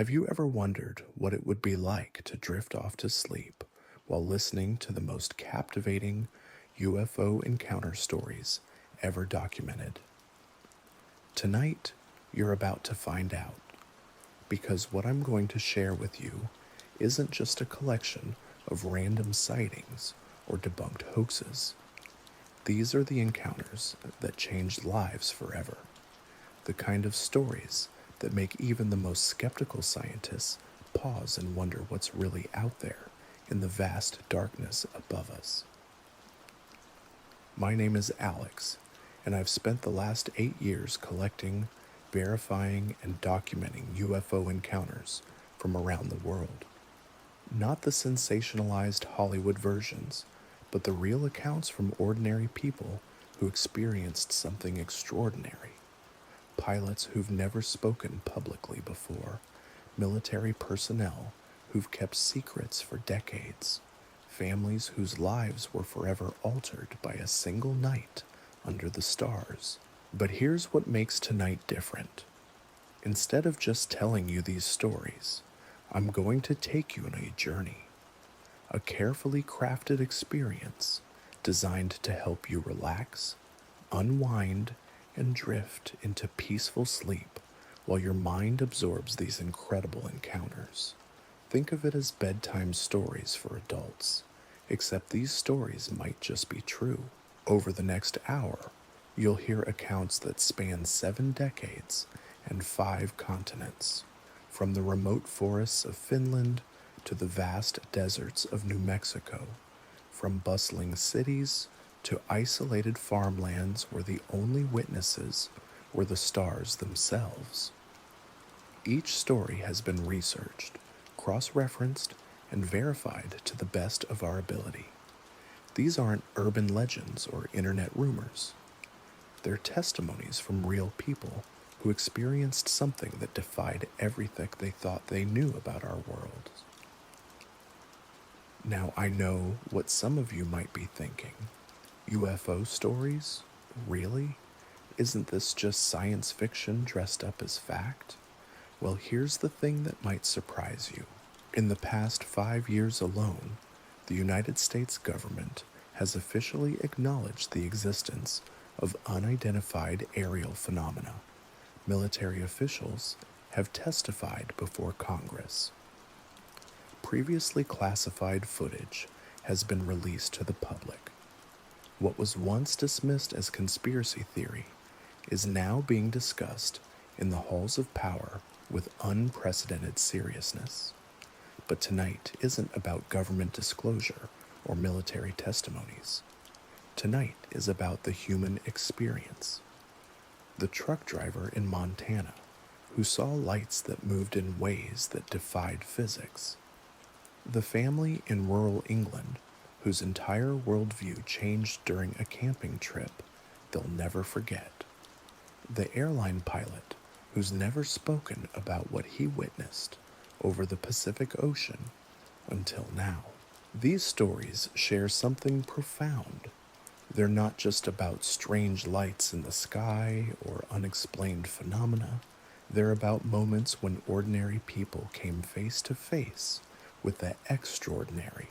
Have you ever wondered what it would be like to drift off to sleep while listening to the most captivating UFO encounter stories ever documented? Tonight, you're about to find out, because what I'm going to share with you isn't just a collection of random sightings or debunked hoaxes. These are the encounters that changed lives forever, the kind of stories that make even the most skeptical scientists pause and wonder what's really out there in the vast darkness above us. My name is Alex, and I've spent the last 8 years collecting, verifying, and documenting UFO encounters from around the world. Not the sensationalized Hollywood versions, but the real accounts from ordinary people who experienced something extraordinary. Pilots who've never spoken publicly before, military personnel who've kept secrets for decades, families whose lives were forever altered by a single night under the stars. But here's what makes tonight different. Instead of just telling you these stories, I'm going to take you on a journey, a carefully crafted experience designed to help you relax, unwind, and drift into peaceful sleep while your mind absorbs these incredible encounters. Think of it as bedtime stories for adults, except these stories might just be true. Over the next hour, you'll hear accounts that span 7 decades and 5 continents, from the remote forests of Finland to the vast deserts of New Mexico, from bustling cities to isolated farmlands where the only witnesses were the stars themselves. Each story has been researched, cross-referenced, and verified to the best of our ability. These aren't urban legends or internet rumors. They're testimonies from real people who experienced something that defied everything they thought they knew about our world. Now, I know what some of you might be thinking. UFO stories? Really? Isn't this just science fiction dressed up as fact? Well, here's the thing that might surprise you. In the past 5 years alone, the United States government has officially acknowledged the existence of unidentified aerial phenomena. Military officials have testified before Congress. Previously classified footage has been released to the public. What was once dismissed as conspiracy theory is now being discussed in the halls of power with unprecedented seriousness. But tonight isn't about government disclosure or military testimonies. Tonight is about the human experience. The truck driver in Montana who saw lights that moved in ways that defied physics. The family in rural England whose entire worldview changed during a camping trip they'll never forget. The airline pilot who's never spoken about what he witnessed over the Pacific Ocean until now. These stories share something profound. They're not just about strange lights in the sky or unexplained phenomena. They're about moments when ordinary people came face to face with the extraordinary,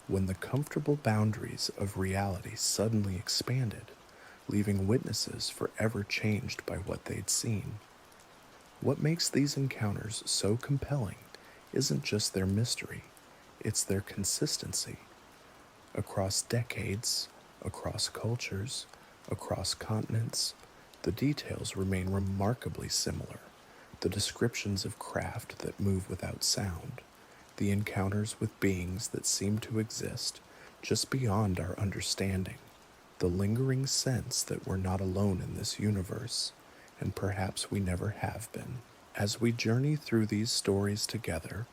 when the comfortable boundaries of reality suddenly expanded, leaving witnesses forever changed by what they'd seen. What makes these encounters so compelling isn't just their mystery, it's their consistency. Across decades, across cultures, across continents, the details remain remarkably similar. The descriptions of craft that move without sound, the encounters with beings that seem to exist just beyond our understanding, the lingering sense that we're not alone in this universe, and perhaps we never have been. As we journey through these stories together,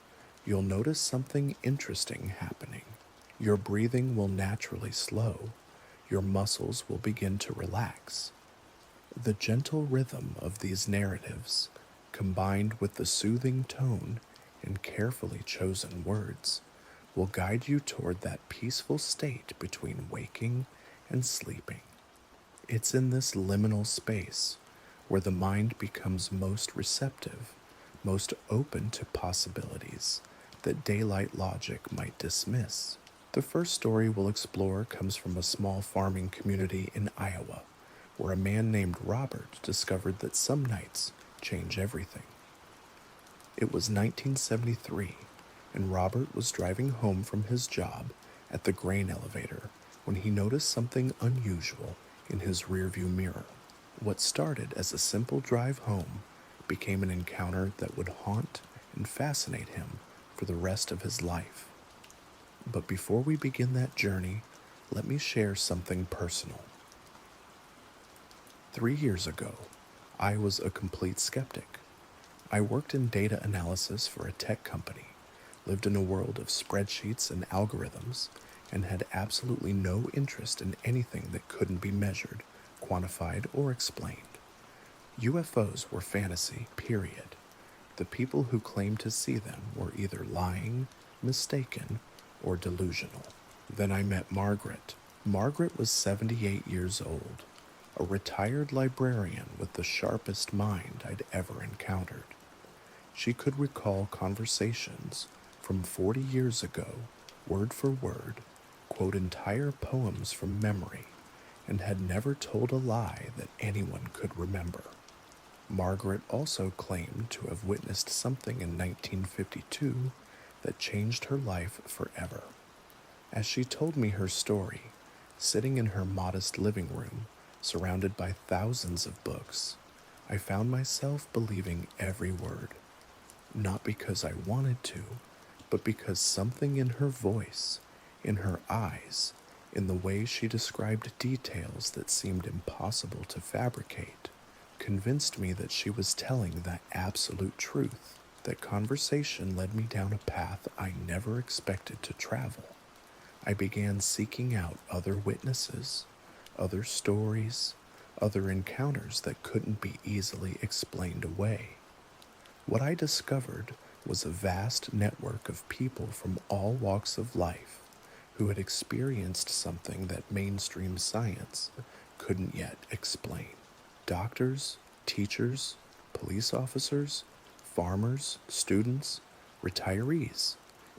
you'll notice something interesting happening. Your breathing will naturally slow, your muscles will begin to relax. The gentle rhythm of these narratives, combined with the soothing tone and carefully chosen words, will guide you toward that peaceful state between waking and sleeping. It's in this liminal space where the mind becomes most receptive, most open to possibilities that daylight logic might dismiss. The first story we'll explore comes from a small farming community in Iowa, where a man named Robert discovered that some nights change everything. It was 1973, and Robert was driving home from his job at the grain elevator when he noticed something unusual in his rearview mirror. What started as a simple drive home became an encounter that would haunt and fascinate him for the rest of his life. But before we begin that journey, let me share something personal. 3 years ago, I was a complete skeptic. I worked in data analysis for a tech company, lived in a world of spreadsheets and algorithms, and had absolutely no interest in anything that couldn't be measured, quantified, or explained. UFOs were fantasy, period. The people who claimed to see them were either lying, mistaken, or delusional. Then I met Margaret. Margaret was 78 years old, a retired librarian with the sharpest mind I'd ever encountered. She could recall conversations from 40 years ago, word for word, quote entire poems from memory, and had never told a lie that anyone could remember. Margaret also claimed to have witnessed something in 1952 that changed her life forever. As she told me her story, sitting in her modest living room, surrounded by thousands of books, I found myself believing every word. Not because I wanted to, but because something in her voice, in her eyes, in the way she described details that seemed impossible to fabricate, convinced me that she was telling the absolute truth. That conversation led me down a path I never expected to travel. I began seeking out other witnesses, other stories, other encounters that couldn't be easily explained away. What I discovered was a vast network of people from all walks of life who had experienced something that mainstream science couldn't yet explain. Doctors, teachers, police officers, farmers, students, retirees,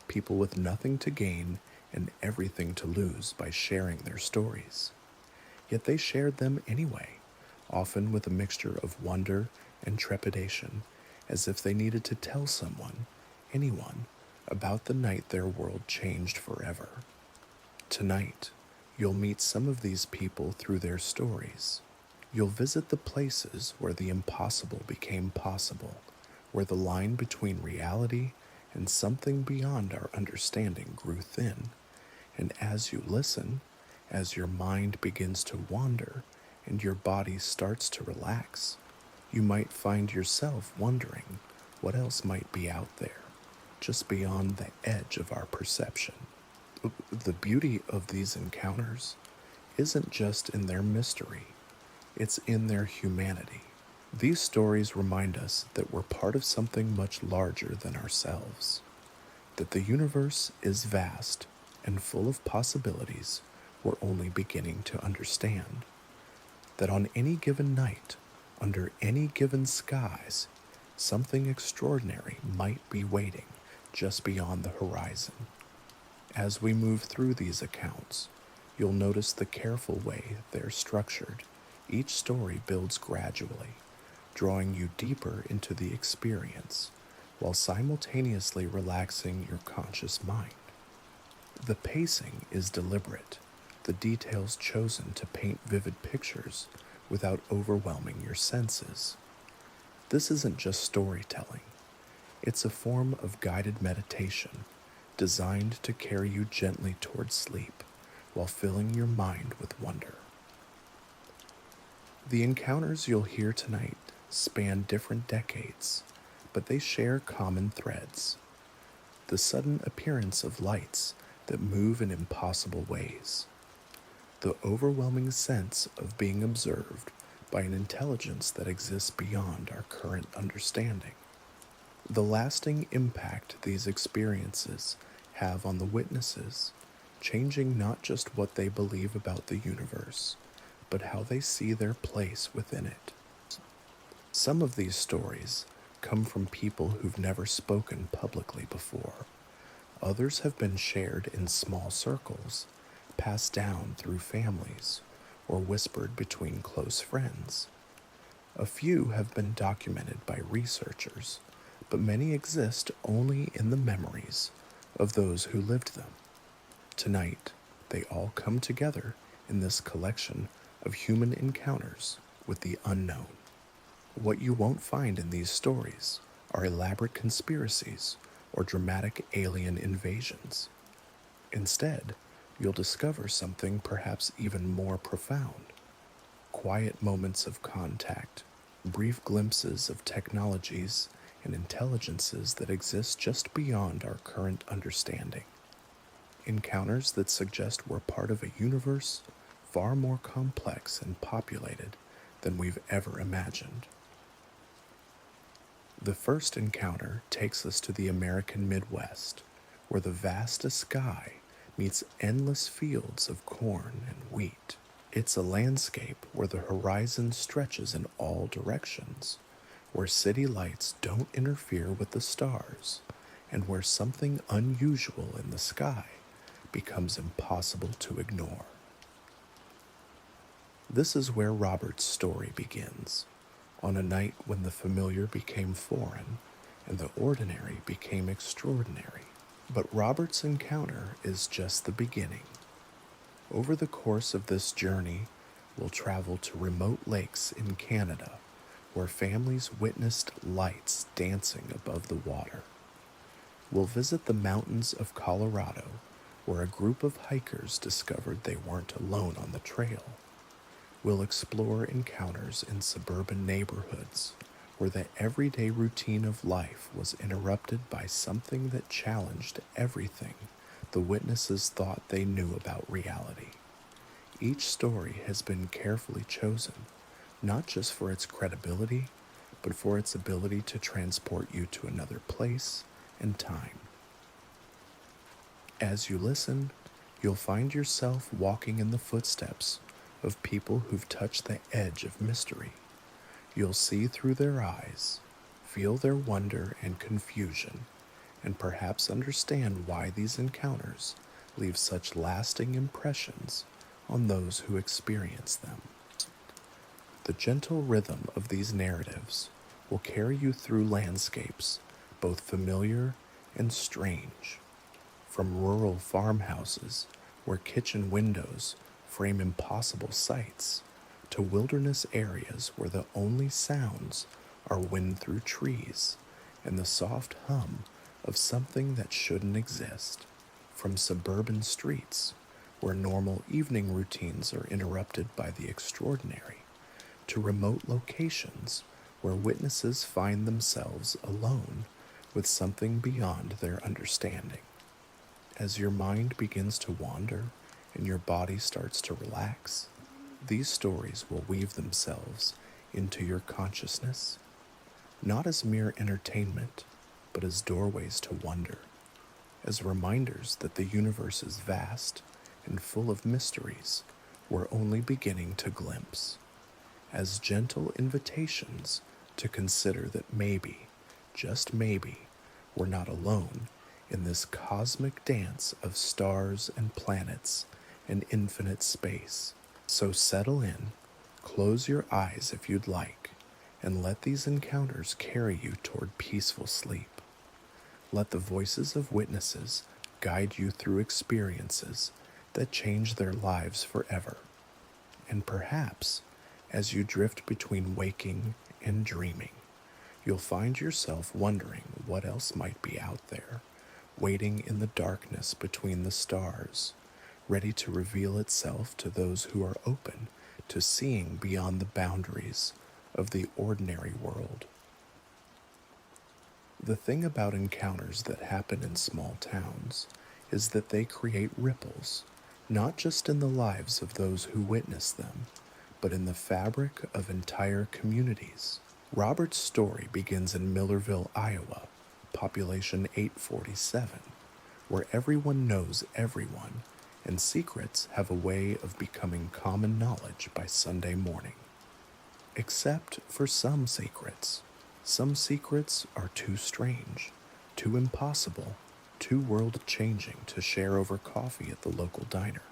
people with nothing to gain and everything to lose by sharing their stories. Yet they shared them anyway, often with a mixture of wonder and trepidation, as if they needed to tell someone, anyone, about the night their world changed forever. Tonight, you'll meet some of these people through their stories. You'll visit the places where the impossible became possible, where the line between reality and something beyond our understanding grew thin. And as you listen, as your mind begins to wander and your body starts to relax, you might find yourself wondering what else might be out there, just beyond the edge of our perception. The beauty of these encounters isn't just in their mystery, it's in their humanity. These stories remind us that we're part of something much larger than ourselves, that the universe is vast and full of possibilities we're only beginning to understand, that on any given night, under any given skies, something extraordinary might be waiting just beyond the horizon. As we move through these accounts, you'll notice the careful way they're structured. Each story builds gradually, drawing you deeper into the experience, while simultaneously relaxing your conscious mind. The pacing is deliberate, the details chosen to paint vivid pictures without overwhelming your senses. This isn't just storytelling, it's a form of guided meditation designed to carry you gently towards sleep while filling your mind with wonder. The encounters you'll hear tonight span different decades, but they share common threads. The sudden appearance of lights that move in impossible ways. The overwhelming sense of being observed by an intelligence that exists beyond our current understanding. The lasting impact these experiences have on the witnesses, changing not just what they believe about the universe, but how they see their place within it. Some of these stories come from people who've never spoken publicly before. Others have been shared in small circles, passed down through families, or whispered between close friends. A few have been documented by researchers, but many exist only in the memories of those who lived them. Tonight, they all come together in this collection of human encounters with the unknown. What you won't find in these stories are elaborate conspiracies or dramatic alien invasions. Instead, you'll discover something perhaps even more profound: quiet moments of contact, brief glimpses of technologies and intelligences that exist just beyond our current understanding. Encounters that suggest we're part of a universe far more complex and populated than we've ever imagined. The first encounter takes us to the American Midwest, where the vastest sky meets endless fields of corn and wheat. It's a landscape where the horizon stretches in all directions, where city lights don't interfere with the stars, and where something unusual in the sky becomes impossible to ignore. This is where Robert's story begins, on a night when the familiar became foreign and the ordinary became extraordinary. But Robert's encounter is just the beginning. Over the course of this journey, we'll travel to remote lakes in Canada, where families witnessed lights dancing above the water. We'll visit the mountains of Colorado, where a group of hikers discovered they weren't alone on the trail. We'll explore encounters in suburban neighborhoods, where the everyday routine of life was interrupted by something that challenged everything the witnesses thought they knew about reality. Each story has been carefully chosen, not just for its credibility, but for its ability to transport you to another place and time. As you listen, you'll find yourself walking in the footsteps of people who've touched the edge of mystery. You'll see through their eyes, feel their wonder and confusion, and perhaps understand why these encounters leave such lasting impressions on those who experience them. The gentle rhythm of these narratives will carry you through landscapes both familiar and strange, from rural farmhouses where kitchen windows frame impossible sights, to wilderness areas where the only sounds are wind through trees and the soft hum of something that shouldn't exist, from suburban streets where normal evening routines are interrupted by the extraordinary, to remote locations where witnesses find themselves alone with something beyond their understanding. As your mind begins to wander and your body starts to relax, these stories will weave themselves into your consciousness, not as mere entertainment, but as doorways to wonder, as reminders that the universe is vast and full of mysteries we're only beginning to glimpse, as gentle invitations to consider that maybe, just maybe, we're not alone in this cosmic dance of stars and planets and infinite space. So settle in, close your eyes if you'd like, and let these encounters carry you toward peaceful sleep. Let the voices of witnesses guide you through experiences that change their lives forever. And perhaps, as you drift between waking and dreaming, you'll find yourself wondering what else might be out there, waiting in the darkness between the stars, ready to reveal itself to those who are open to seeing beyond the boundaries of the ordinary world. The thing about encounters that happen in small towns is that they create ripples, not just in the lives of those who witness them, but in the fabric of entire communities. Robert's story begins in Millerville, Iowa, population 847, where everyone knows everyone, and secrets have a way of becoming common knowledge by Sunday morning. Except for some secrets. Some secrets are too strange, too impossible, too world-changing to share over coffee at the local diner.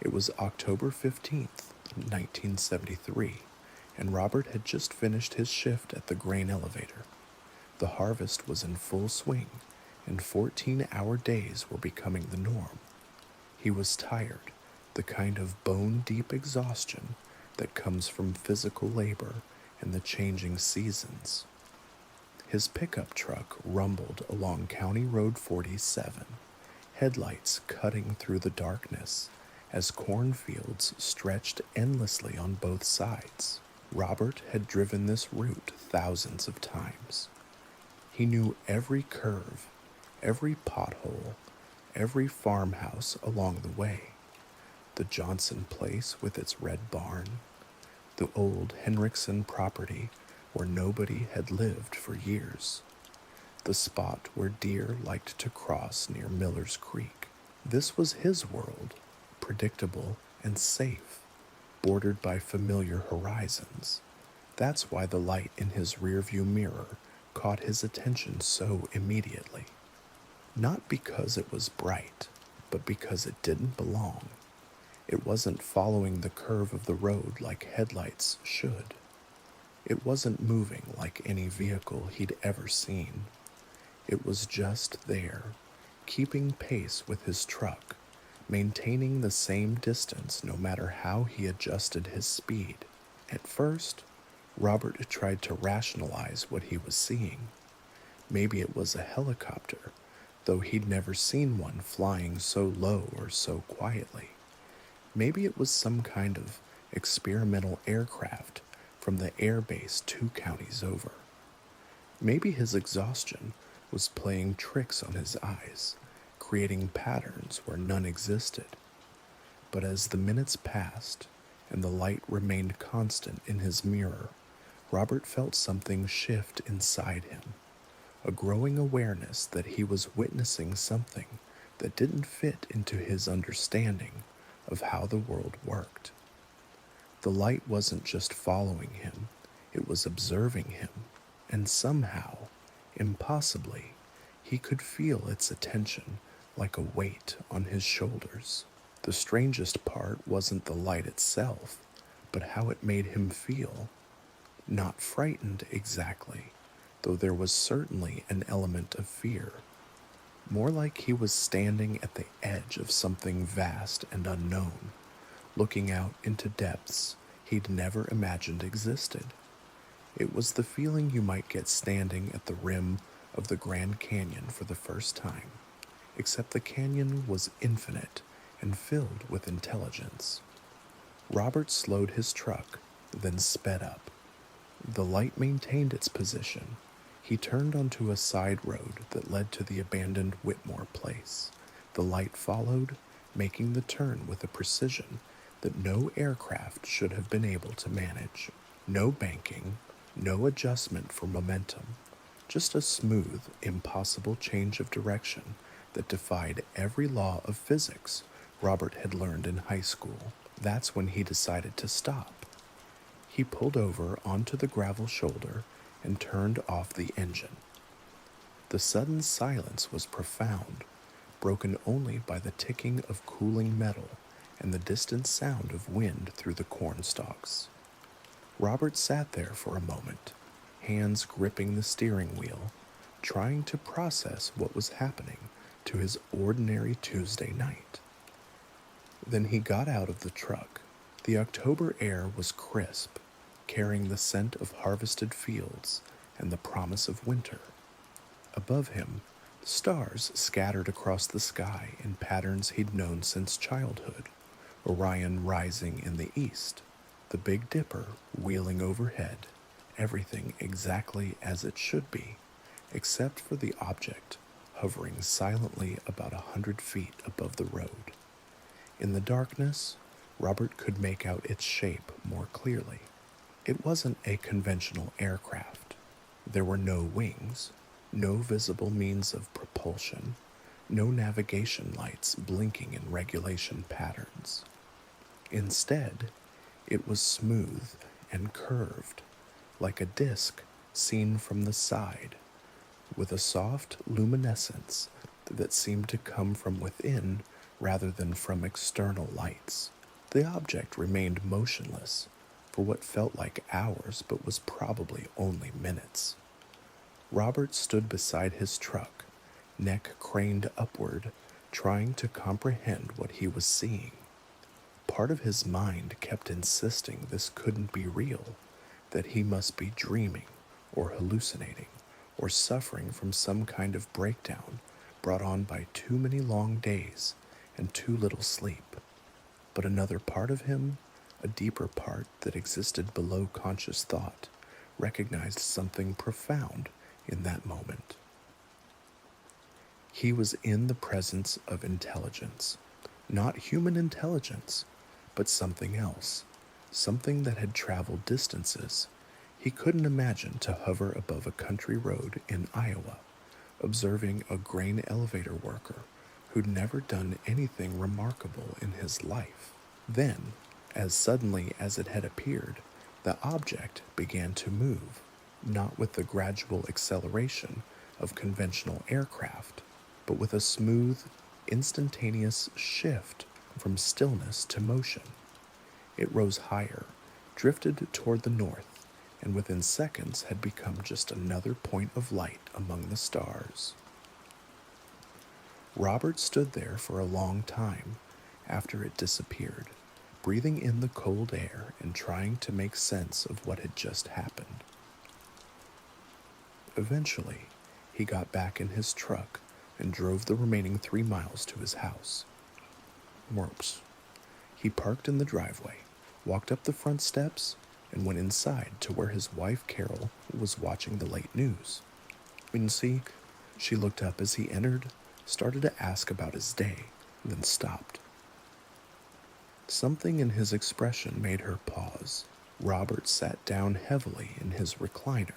It was October 15th, 1973, and Robert had just finished his shift at the grain elevator. The harvest was in full swing, and 14-hour days were becoming the norm. He was tired, the kind of bone-deep exhaustion that comes from physical labor and the changing seasons. His pickup truck rumbled along County Road 47, headlights cutting through the darkness as cornfields stretched endlessly on both sides. Robert had driven this route thousands of times. He knew every curve, every pothole, every farmhouse along the way. The Johnson place with its red barn, the old Henriksen property where nobody had lived for years, the spot where deer liked to cross near Miller's Creek. This was his world, predictable and safe, bordered by familiar horizons. That's why the light in his rearview mirror caught his attention so immediately. Not because it was bright, but because it didn't belong. It wasn't following the curve of the road like headlights should. It wasn't moving like any vehicle he'd ever seen. It was just there, keeping pace with his truck, maintaining the same distance no matter how he adjusted his speed. At first, Robert tried to rationalize what he was seeing. Maybe it was a helicopter, though he'd never seen one flying so low or so quietly. Maybe it was some kind of experimental aircraft from the air base 2 counties over. Maybe his exhaustion was playing tricks on his eyes, creating patterns where none existed. But as the minutes passed and the light remained constant in his mirror, Robert felt something shift inside him, a growing awareness that he was witnessing something that didn't fit into his understanding of how the world worked. The light wasn't just following him, it was observing him, and somehow, impossibly, he could feel its attention like a weight on his shoulders. The strangest part wasn't the light itself, but how it made him feel. Not frightened exactly, though there was certainly an element of fear. More like he was standing at the edge of something vast and unknown, looking out into depths he'd never imagined existed. It was the feeling you might get standing at the rim of the Grand Canyon for the first time, except the canyon was infinite and filled with intelligence. Robert slowed his truck, then sped up. The light maintained its position. He turned onto a side road that led to the abandoned Whitmore place. The light followed, making the turn with a precision that no aircraft should have been able to manage. No banking, no adjustment for momentum, just a smooth, impossible change of direction that defied every law of physics Robert had learned in high school. That's when he decided to stop. He pulled over onto the gravel shoulder and turned off the engine. The sudden silence was profound, broken only by the ticking of cooling metal and the distant sound of wind through the corn stalks. Robert sat there for a moment, hands gripping the steering wheel, trying to process what was happening to his ordinary Tuesday night. Then he got out of the truck. The October air was crisp, carrying the scent of harvested fields and the promise of winter. Above him, stars scattered across the sky in patterns he'd known since childhood, Orion rising in the east, the Big Dipper wheeling overhead, everything exactly as it should be, except for the object hovering silently about 100 feet above the road. In the darkness, Robert could make out its shape more clearly. It wasn't a conventional aircraft. There were no wings, no visible means of propulsion, no navigation lights blinking in regulation patterns. Instead, it was smooth and curved, like a disc seen from the side, with a soft luminescence that seemed to come from within rather than from external lights. The object remained motionless for what felt like hours but was probably only minutes. Robert stood beside his truck, neck craned upward, trying to comprehend what he was seeing. Part of his mind kept insisting this couldn't be real, that he must be dreaming or hallucinating or suffering from some kind of breakdown brought on by too many long days and too little sleep. But another part of him, a deeper part that existed below conscious thought, recognized something profound in that moment. He was in the presence of intelligence, not human intelligence, but something else, something that had traveled distances. He couldn't imagine to hover above a country road in Iowa, observing a grain elevator worker who'd never done anything remarkable in his life. Then, as suddenly as it had appeared, the object began to move, not with the gradual acceleration of conventional aircraft, but with a smooth, instantaneous shift from stillness to motion. It rose higher, drifted toward the north, and within seconds had become just another point of light among the stars. Robert stood there for a long time after it disappeared, breathing in the cold air and trying to make sense of what had just happened. Eventually, he got back in his truck and drove the remaining 3 miles to his house. Whoops. He parked in the driveway, walked up the front steps, and went inside to where his wife Carol was watching the late news. And see, she looked up as he entered, started to ask about his day, then stopped. Something in his expression made her pause. Robert sat down heavily in his recliner,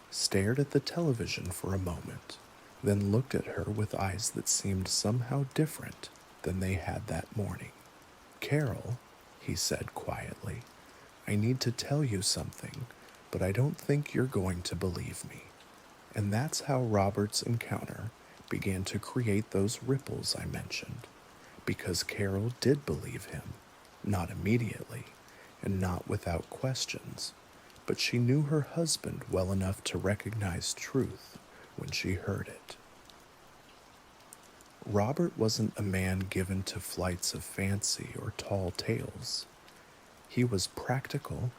stared at the television for a moment, then looked at her with eyes that seemed somehow different than they had that morning. "Carol," he said quietly, "I need to tell you something, but I don't think you're going to believe me." And that's how Robert's encounter began to create those ripples I mentioned, because Carol did believe him, not immediately, and not without questions, but she knew her husband well enough to recognize truth when she heard it. Robert wasn't a man given to flights of fancy or tall tales. He was practical,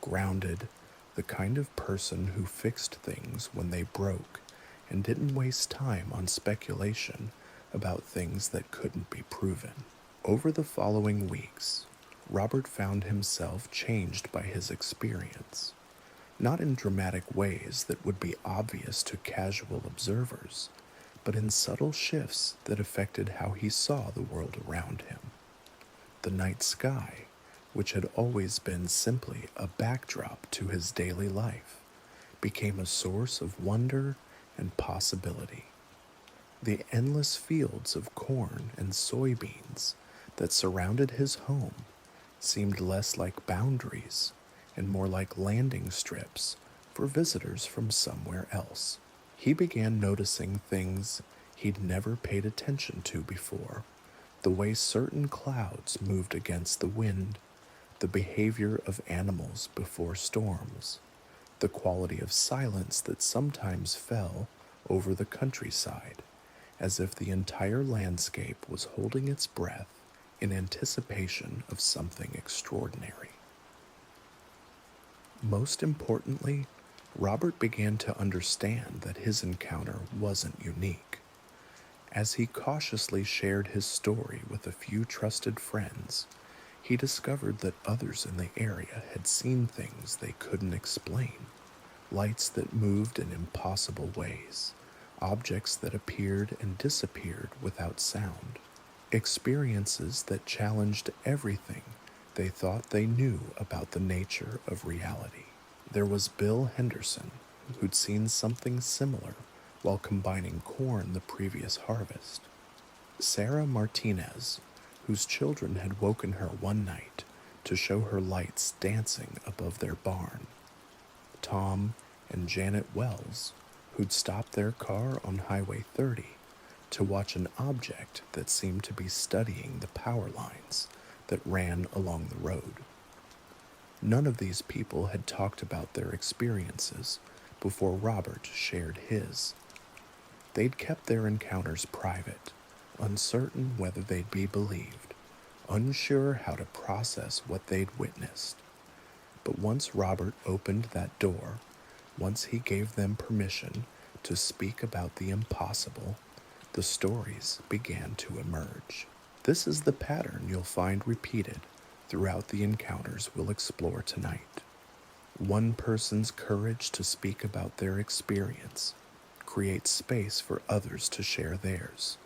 grounded, the kind of person who fixed things when they broke and didn't waste time on speculation about things that couldn't be proven. Over the following weeks, Robert found himself changed by his experience, not in dramatic ways that would be obvious to casual observers, but in subtle shifts that affected how he saw the world around him. The night sky, which had always been simply a backdrop to his daily life, became a source of wonder and possibility. The endless fields of corn and soybeans that surrounded his home seemed less like boundaries and more like landing strips for visitors from somewhere else. He began noticing things he'd never paid attention to before, the way certain clouds moved against the wind, the behavior of animals before storms, the quality of silence that sometimes fell over the countryside, as if the entire landscape was holding its breath in anticipation of something extraordinary. Most importantly, Robert began to understand that his encounter wasn't unique. As he cautiously shared his story with a few trusted friends, he discovered that others in the area had seen things they couldn't explain, lights that moved in impossible ways, objects that appeared and disappeared without sound, experiences that challenged everything they thought they knew about the nature of reality. There was Bill Henderson, who'd seen something similar while combining corn the previous harvest. Sarah Martinez, whose children had woken her one night to show her lights dancing above their barn. Tom and Janet Wells, who'd stopped their car on Highway 30 to watch an object that seemed to be studying the power lines that ran along the road. None of these people had talked about their experiences before Robert shared his. They'd kept their encounters private, uncertain whether they'd be believed, unsure how to process what they'd witnessed. But once Robert opened that door, once he gave them permission to speak about the impossible, the stories began to emerge. This is the pattern you'll find repeated throughout the encounters we'll explore tonight. One person's courage to speak about their experience creates space for others to share theirs.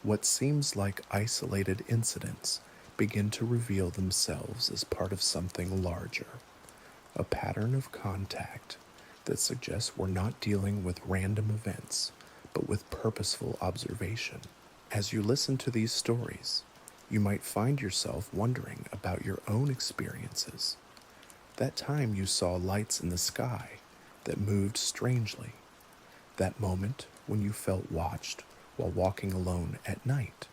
What seems like isolated incidents begin to reveal themselves as part of something larger, a pattern of contact that suggests we're not dealing with random events, but with purposeful observation. As you listen to these stories, you might find yourself wondering about your own experiences. That time you saw lights in the sky that moved strangely. That moment when you felt watched while walking alone at night.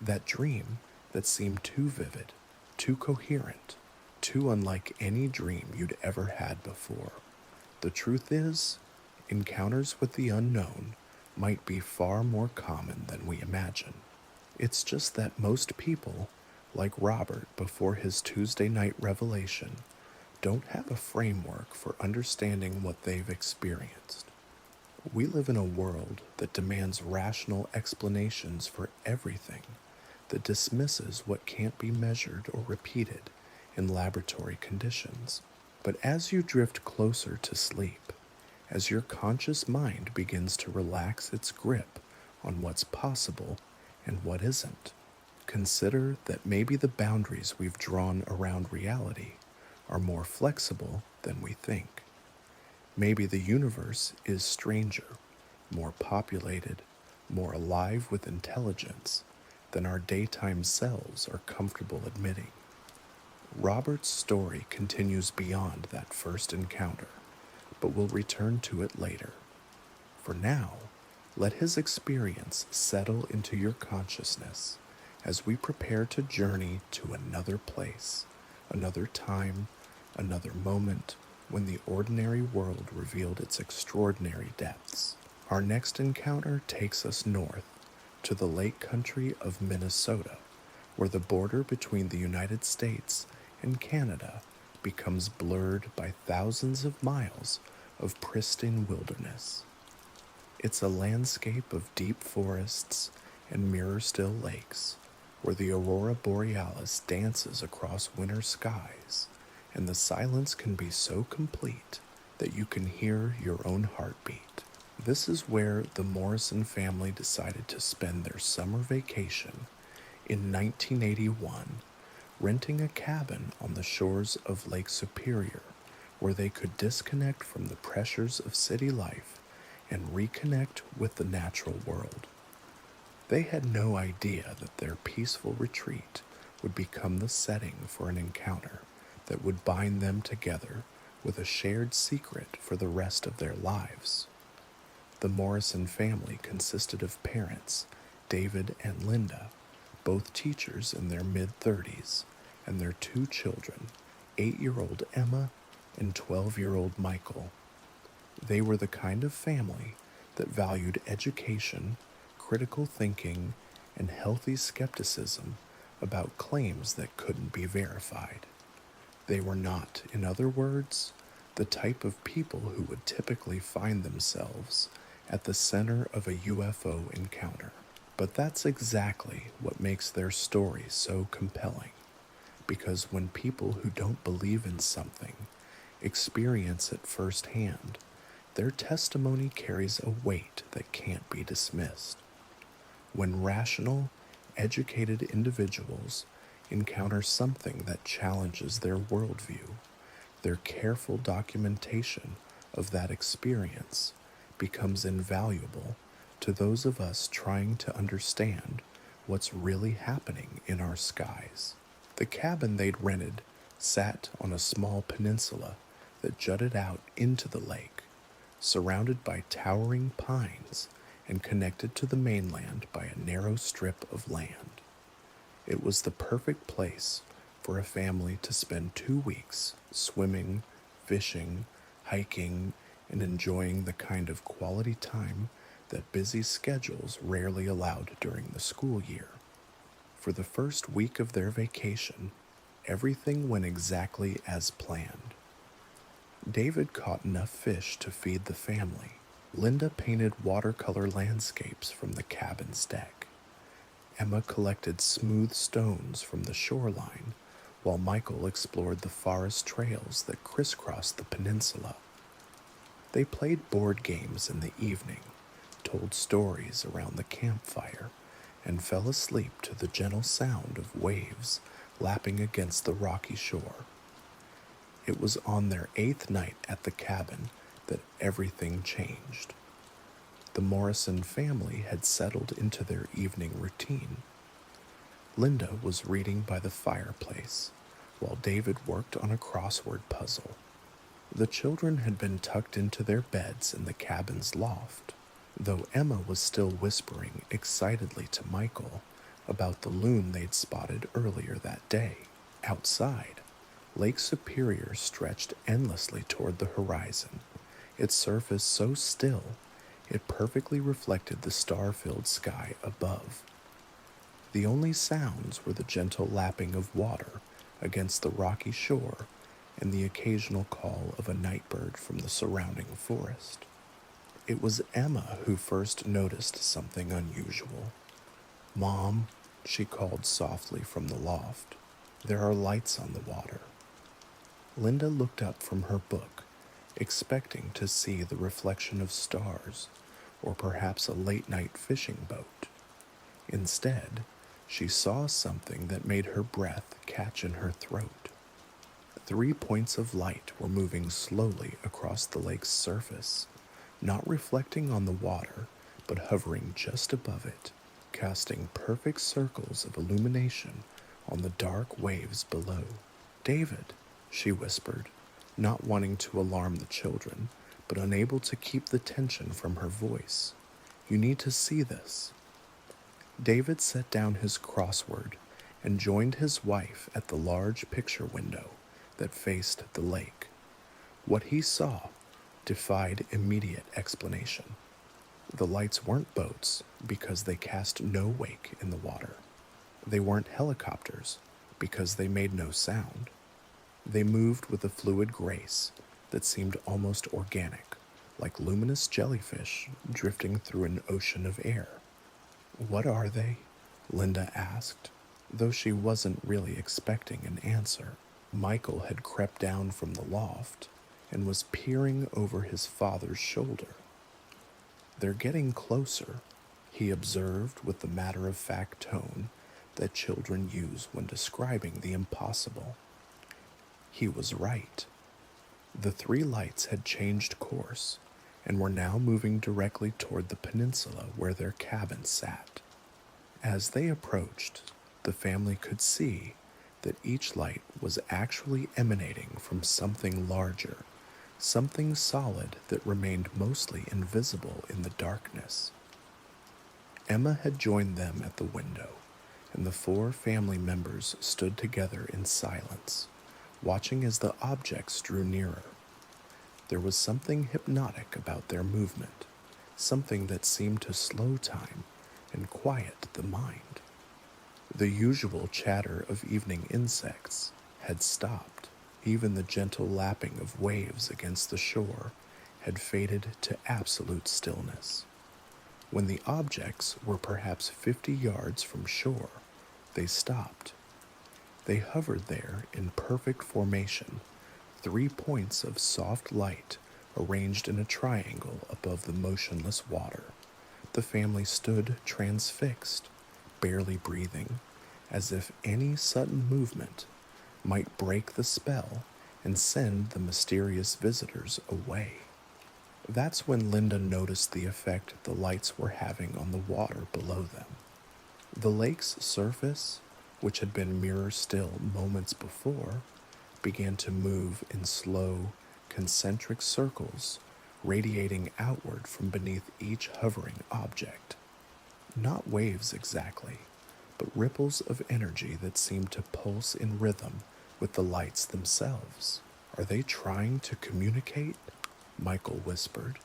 That dream that seemed too vivid, too coherent, too unlike any dream you'd ever had before. The truth is, encounters with the unknown might be far more common than we imagine. It's just that most people, like Robert before his Tuesday night revelation, don't have a framework for understanding what they've experienced. We live in a world that demands rational explanations for everything, that dismisses what can't be measured or repeated in laboratory conditions. But as you drift closer to sleep, as your conscious mind begins to relax its grip on what's possible and what isn't, consider that maybe the boundaries we've drawn around reality are more flexible than we think. Maybe the universe is stranger, more populated, more alive with intelligence than our daytime selves are comfortable admitting. Robert's story continues beyond that first encounter, but we'll return to it later. For now, let his experience settle into your consciousness as we prepare to journey to another place, another time, another moment, when the ordinary world revealed its extraordinary depths. Our next encounter takes us north to the lake country of Minnesota, where the border between the United States and Canada becomes blurred by thousands of miles of pristine wilderness. It's a landscape of deep forests and mirror-still lakes, where the aurora borealis dances across winter skies, and the silence can be so complete that you can hear your own heartbeat. This is where the Morrison family decided to spend their summer vacation in 1981, renting a cabin on the shores of Lake Superior, where they could disconnect from the pressures of city life and reconnect with the natural world. They had no idea that their peaceful retreat would become the setting for an encounter that would bind them together with a shared secret for the rest of their lives. The Morrison family consisted of parents, David and Linda, both teachers in their mid-30s, and their two children, 8-year-old Emma and 12-year-old Michael. They were the kind of family that valued education, critical thinking, and healthy skepticism about claims that couldn't be verified. They were not, in other words, the type of people who would typically find themselves at the center of a UFO encounter. But that's exactly what makes their story so compelling, because when people who don't believe in something experience it firsthand, their testimony carries a weight that can't be dismissed. When rational, educated individuals encounter something that challenges their worldview, their careful documentation of that experience becomes invaluable to those of us trying to understand what's really happening in our skies. The cabin they'd rented sat on a small peninsula that jutted out into the lake, surrounded by towering pines and connected to the mainland by a narrow strip of land. It was the perfect place for a family to spend 2 weeks swimming, fishing, hiking, and enjoying the kind of quality time that busy schedules rarely allowed during the school year. For the first week of their vacation, everything went exactly as planned. David caught enough fish to feed the family. Linda painted watercolor landscapes from the cabin's deck. Emma collected smooth stones from the shoreline, while Michael explored the forest trails that crisscrossed the peninsula. They played board games in the evening, told stories around the campfire, and fell asleep to the gentle sound of waves lapping against the rocky shore. It was on their 8th night at the cabin that everything changed. The Morrison family had settled into their evening routine. Linda was reading by the fireplace, while David worked on a crossword puzzle. The children had been tucked into their beds in the cabin's loft, though Emma was still whispering excitedly to Michael about the loon they'd spotted earlier that day. Outside, Lake Superior stretched endlessly toward the horizon, its surface so still it perfectly reflected the star-filled sky above. The only sounds were the gentle lapping of water against the rocky shore and the occasional call of a nightbird from the surrounding forest. It was Emma who first noticed something unusual. "Mom," she called softly from the loft, "there are lights on the water." Linda looked up from her book, expecting to see the reflection of stars or perhaps a late-night fishing boat. Instead, she saw something that made her breath catch in her throat. 3 points of light were moving slowly across the lake's surface, not reflecting on the water, but hovering just above it, casting perfect circles of illumination on the dark waves below. "David," she whispered, not wanting to alarm the children, but unable to keep the tension from her voice. "You need to see this." David set down his crossword and joined his wife at the large picture window that faced the lake. What he saw defied immediate explanation. The lights weren't boats because they cast no wake in the water. They weren't helicopters because they made no sound. They moved with a fluid grace that seemed almost organic, like luminous jellyfish drifting through an ocean of air. "What are they?" Linda asked, though she wasn't really expecting an answer. Michael had crept down from the loft and was peering over his father's shoulder. "They're getting closer," he observed with the matter-of-fact tone that children use when describing the impossible. He was right. The 3 lights had changed course and were now moving directly toward the peninsula where their cabin sat. As they approached, the family could see that each light was actually emanating from something larger, something solid that remained mostly invisible in the darkness. Emma had joined them at the window, and the 4 family members stood together in silence, watching as the objects drew nearer. There was something hypnotic about their movement, something that seemed to slow time and quiet the mind. The usual chatter of evening insects had stopped. Even the gentle lapping of waves against the shore had faded to absolute stillness. When the objects were perhaps 50 yards from shore, they stopped. They hovered there in perfect formation, 3 points of soft light arranged in a triangle above the motionless water. The family stood transfixed, barely breathing, as if any sudden movement might break the spell and send the mysterious visitors away. That's when Linda noticed the effect the lights were having on the water below them. The lake's surface, which had been mirror still moments before, began to move in slow, concentric circles radiating outward from beneath each hovering object. Not waves exactly, but ripples of energy that seemed to pulse in rhythm with the lights themselves. Are they trying to communicate? Michael whispered,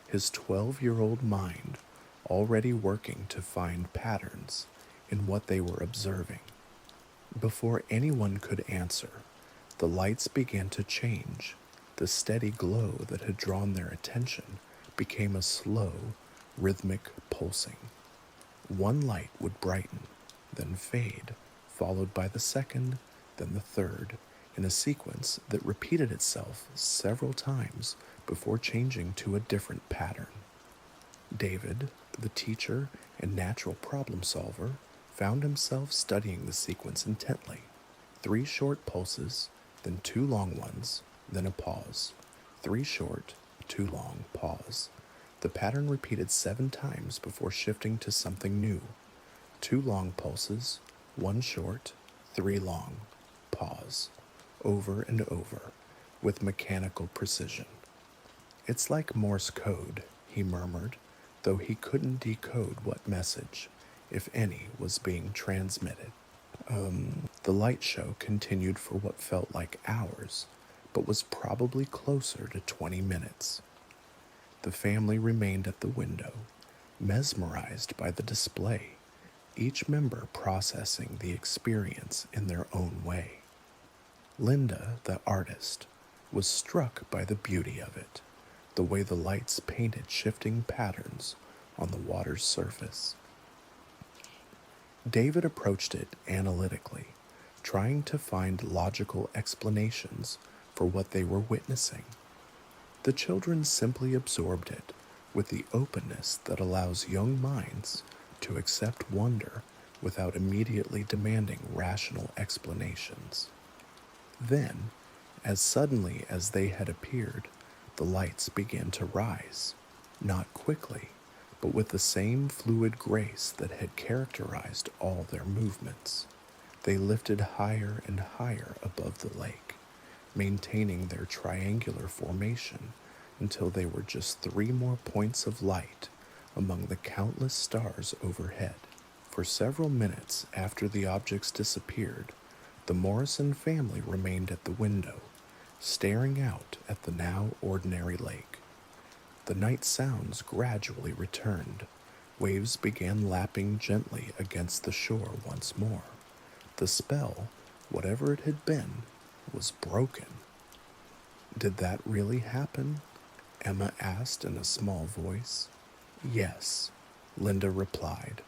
his 12-year-old mind already working to find patterns in what they were observing. Before anyone could answer, the lights began to change. The steady glow that had drawn their attention became a slow, rhythmic pulsing. One light would brighten, then fade, followed by the second, then the third, in a sequence that repeated itself several times before changing to a different pattern. David, the teacher and natural problem solver, found himself studying the sequence intently. 3 short pulses, then 2 long ones, then a pause. 3 short, 2 long, pause. The pattern repeated 7 times before shifting to something new. 2 long pulses, 1 short, 3 long, pause. Over and over, with mechanical precision. It's like Morse code, he murmured, though he couldn't decode what message, if any, was being transmitted. The light show continued for what felt like hours, but was probably closer to 20 minutes. The family remained at the window, mesmerized by the display, each member processing the experience in their own way. Linda, the artist, was struck by the beauty of it, the way the lights painted shifting patterns on the water's surface. David approached it analytically, trying to find logical explanations for what they were witnessing. The children simply absorbed it with the openness that allows young minds to accept wonder without immediately demanding rational explanations. Then, as suddenly as they had appeared, the lights began to rise, not quickly, but with the same fluid grace that had characterized all their movements. They lifted higher and higher above the lake, maintaining their triangular formation until they were just 3 more points of light among the countless stars overhead. For several minutes after the objects disappeared, the Morrison family remained at the window, staring out at the now ordinary lake. The night sounds gradually returned. Waves began lapping gently against the shore once more. The spell, whatever it had been, was broken. Did that really happen? Emma asked in a small voice. Yes, Linda replied,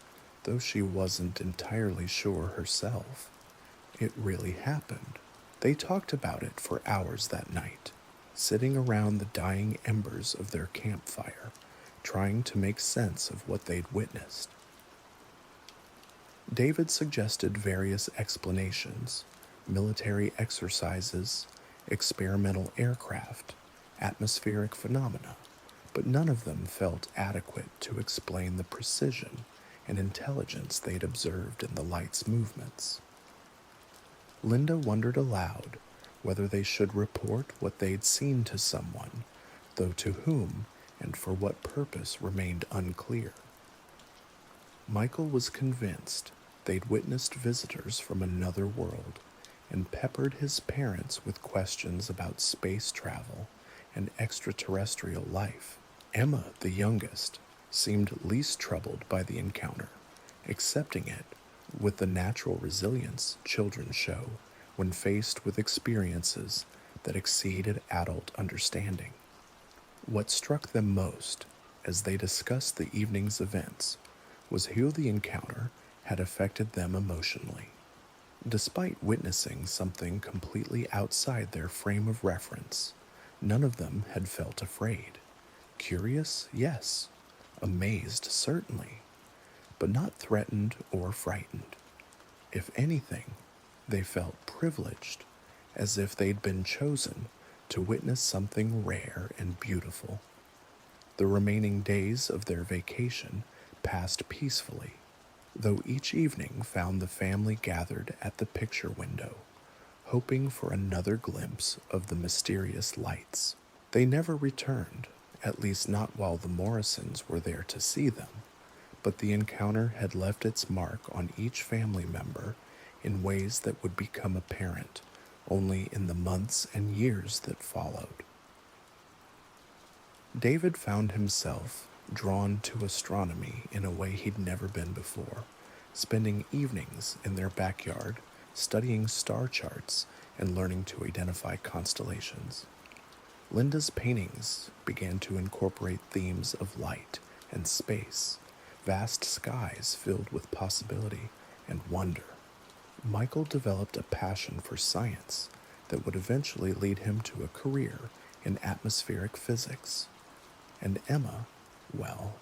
though she wasn't entirely sure herself. It really happened. They talked about it for hours that night, sitting around the dying embers of their campfire, trying to make sense of what they'd witnessed. David suggested various explanations: military exercises, experimental aircraft, atmospheric phenomena, but none of them felt adequate to explain the precision and intelligence they'd observed in the light's movements. Linda wondered aloud whether they should report what they'd seen to someone, though to whom and for what purpose remained unclear. Michael was convinced they'd witnessed visitors from another world and peppered his parents with questions about space travel and extraterrestrial life. Emma, the youngest, seemed least troubled by the encounter, accepting it with the natural resilience children show when faced with experiences that exceeded adult understanding. What struck them most, as they discussed the evening's events, was how the encounter had affected them emotionally. Despite witnessing something completely outside their frame of reference, none of them had felt afraid. Curious, yes. Amazed, certainly. But not threatened or frightened. If anything, they felt privileged, as if they'd been chosen to witness something rare and beautiful. The remaining days of their vacation passed peacefully, though each evening found the family gathered at the picture window, hoping for another glimpse of the mysterious lights. They never returned, at least not while the Morrisons were there to see them, but the encounter had left its mark on each family member in ways that would become apparent only in the months and years that followed. David found himself drawn to astronomy in a way he'd never been before, spending evenings in their backyard studying star charts and learning to identify constellations. Linda's paintings began to incorporate themes of light and space, vast skies filled with possibility and wonder. Michael developed a passion for science that would eventually lead him to a career in atmospheric physics. And Emma, well,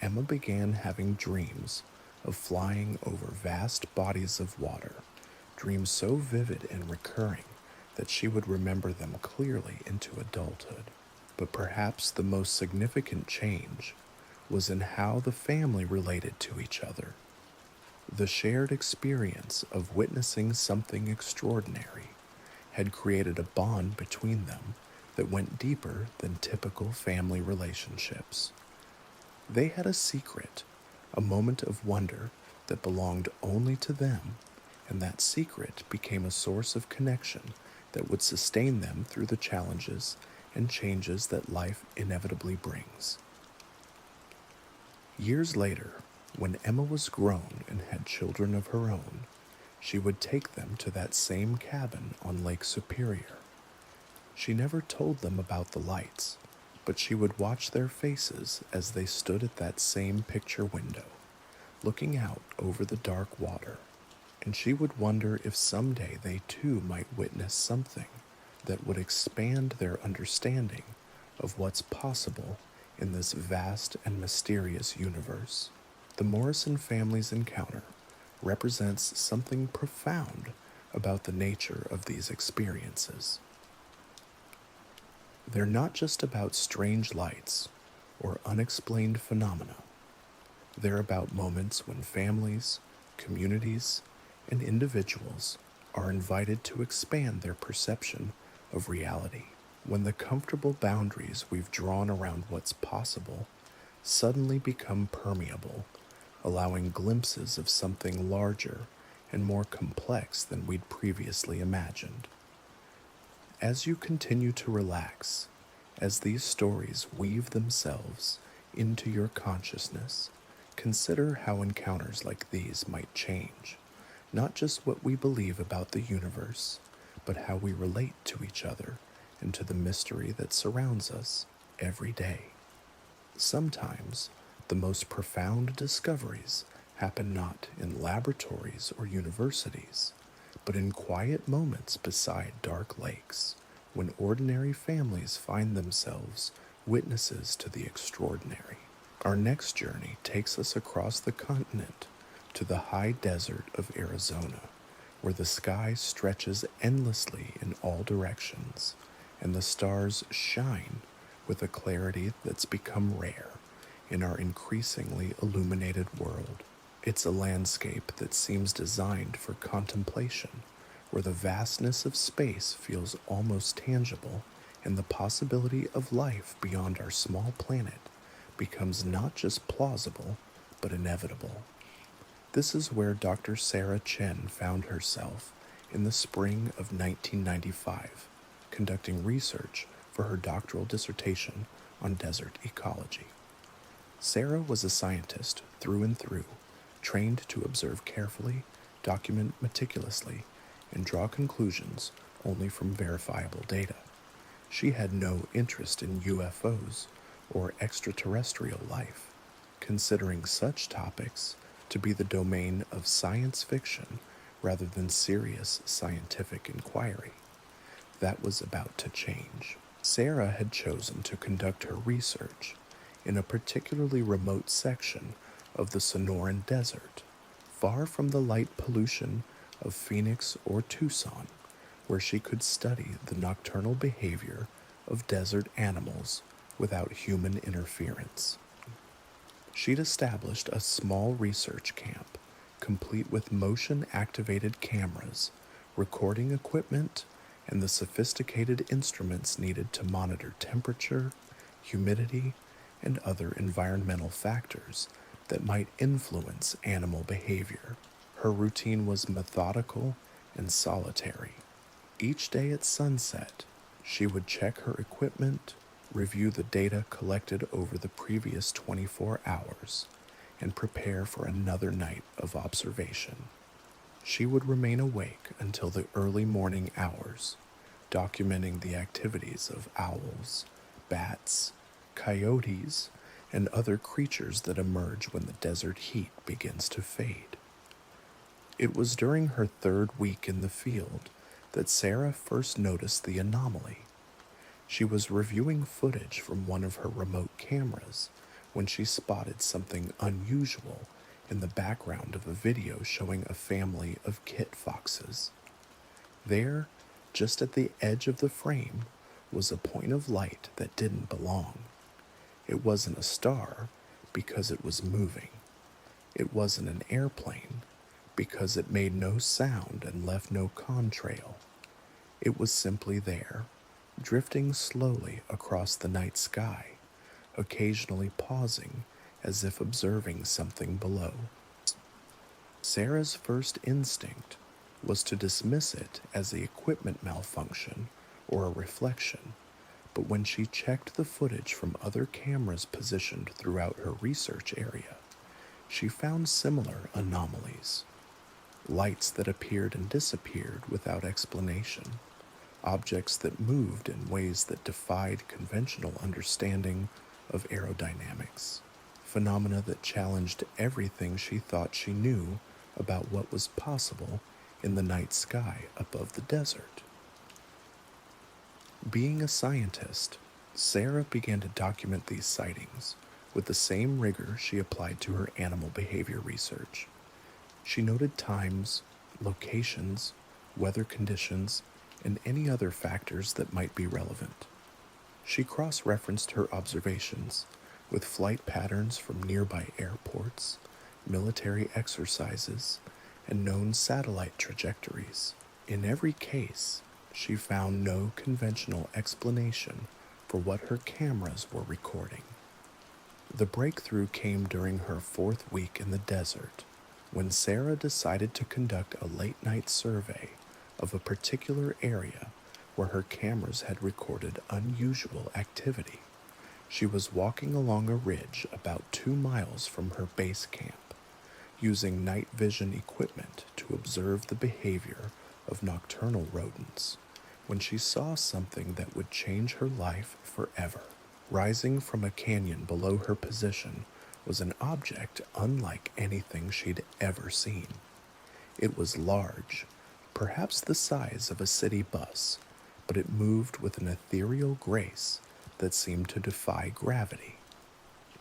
Emma began having dreams of flying over vast bodies of water, dreams so vivid and recurring that she would remember them clearly into adulthood. But perhaps the most significant change was in how the family related to each other. The shared experience of witnessing something extraordinary had created a bond between them that went deeper than typical family relationships. They had a secret, a moment of wonder that belonged only to them, and that secret became a source of connection that would sustain them through the challenges and changes that life inevitably brings. Years later, when Emma was grown and had children of her own, she would take them to that same cabin on Lake Superior. She never told them about the lights, but she would watch their faces as they stood at that same picture window, looking out over the dark water, and she would wonder if someday they too might witness something that would expand their understanding of what's possible in this vast and mysterious universe. The Morrison family's encounter represents something profound about the nature of these experiences. They're not just about strange lights or unexplained phenomena. They're about moments when families, communities, and individuals are invited to expand their perception of reality, when the comfortable boundaries we've drawn around what's possible suddenly become permeable, allowing glimpses of something larger and more complex than we'd previously imagined. As you continue to relax, as these stories weave themselves into your consciousness, consider how encounters like these might change, not just what we believe about the universe, but how we relate to each other and to the mystery that surrounds us every day. Sometimes, the most profound discoveries happen not in laboratories or universities, but in quiet moments beside dark lakes, when ordinary families find themselves witnesses to the extraordinary. Our next journey takes us across the continent to the high desert of Arizona, where the sky stretches endlessly in all directions, and the stars shine with a clarity that's become rare in our increasingly illuminated world. It's a landscape that seems designed for contemplation, where the vastness of space feels almost tangible, and the possibility of life beyond our small planet becomes not just plausible, but inevitable. This is where Dr. Sarah Chen found herself in the spring of 1995, conducting research for her doctoral dissertation on desert ecology. Sarah was a scientist through and through, trained to observe carefully, document meticulously, and draw conclusions only from verifiable data. She had no interest in UFOs or extraterrestrial life, considering such topics to be the domain of science fiction rather than serious scientific inquiry. That was about to change. Sarah had chosen to conduct her research in a particularly remote section of the Sonoran Desert, far from the light pollution of Phoenix or Tucson, where she could study the nocturnal behavior of desert animals without human interference. She'd established a small research camp, complete with motion-activated cameras, recording equipment, and the sophisticated instruments needed to monitor temperature, humidity, and other environmental factors that might influence animal behavior. Her routine was methodical and solitary. Each day at sunset, she would check her equipment, review the data collected over the previous 24 hours, and prepare for another night of observation. She would remain awake until the early morning hours, documenting the activities of owls, bats, coyotes, and other creatures that emerge when the desert heat begins to fade. It was during her third week in the field that Sarah first noticed the anomaly. She was reviewing footage from one of her remote cameras when she spotted something unusual in the background of a video showing a family of kit foxes. There, just at the edge of the frame, was a point of light that didn't belong. It wasn't a star because it was moving. It wasn't an airplane because it made no sound and left no contrail. It was simply there, drifting slowly across the night sky, occasionally pausing as if observing something below. Sarah's first instinct was to dismiss it as the equipment malfunction or a reflection, but when she checked the footage from other cameras positioned throughout her research area, she found similar anomalies. Lights that appeared and disappeared without explanation, objects that moved in ways that defied conventional understanding of aerodynamics, phenomena that challenged everything she thought she knew about what was possible in the night sky above the desert. Being a scientist, Sarah began to document these sightings with the same rigor she applied to her animal behavior research. She noted times, locations, weather conditions, and any other factors that might be relevant. She cross-referenced her observations with flight patterns from nearby airports, military exercises, and known satellite trajectories. In every case, she found no conventional explanation for what her cameras were recording. The breakthrough came during her fourth week in the desert, when Sarah decided to conduct a late-night survey of a particular area where her cameras had recorded unusual activity. She was walking along a ridge about 2 miles from her base camp, using night vision equipment to observe the behavior of nocturnal rodents, when she saw something that would change her life forever. Rising from a canyon below her position was an object unlike anything she'd ever seen. It was large, perhaps the size of a city bus, but it moved with an ethereal grace that seemed to defy gravity.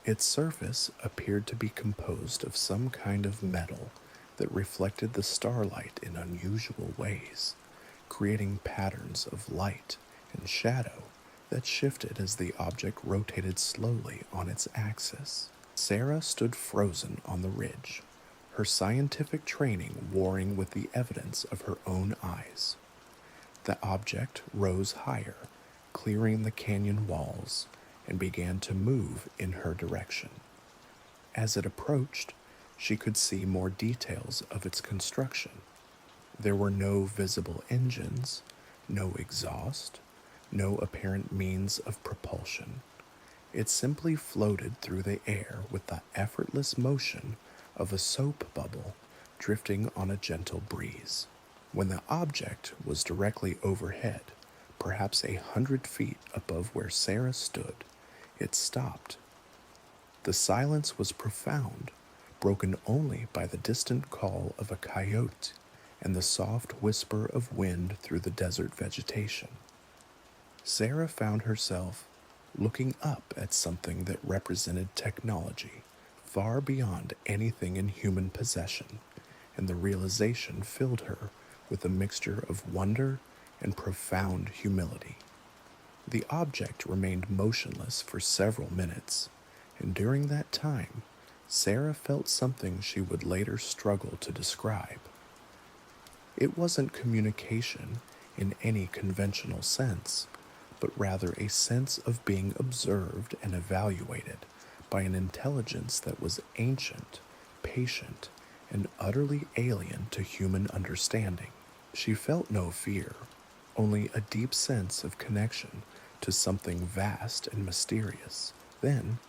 Its surface appeared to be composed of some kind of metal that reflected the starlight in unusual ways, creating patterns of light and shadow that shifted as the object rotated slowly on its axis. Sarah stood frozen on the ridge, her scientific training warring with the evidence of her own eyes. The object rose higher, clearing the canyon walls, and began to move in her direction. As it approached, she could see more details of its construction. There were no visible engines, no exhaust, no apparent means of propulsion. It simply floated through the air with the effortless motion of a soap bubble drifting on a gentle breeze. When the object was directly overhead, perhaps 100 feet above where Sarah stood, it stopped. The silence was profound, broken only by the distant call of a coyote and the soft whisper of wind through the desert vegetation. Sarah found herself looking up at something that represented technology far beyond anything in human possession, and the realization filled her with a mixture of wonder and profound humility. The object remained motionless for several minutes, and during that time, Sarah felt something she would later struggle to describe. It wasn't communication in any conventional sense, but rather a sense of being observed and evaluated by an intelligence that was ancient, patient, and utterly alien to human understanding. She felt no fear, only a deep sense of connection to something vast and mysterious. Then,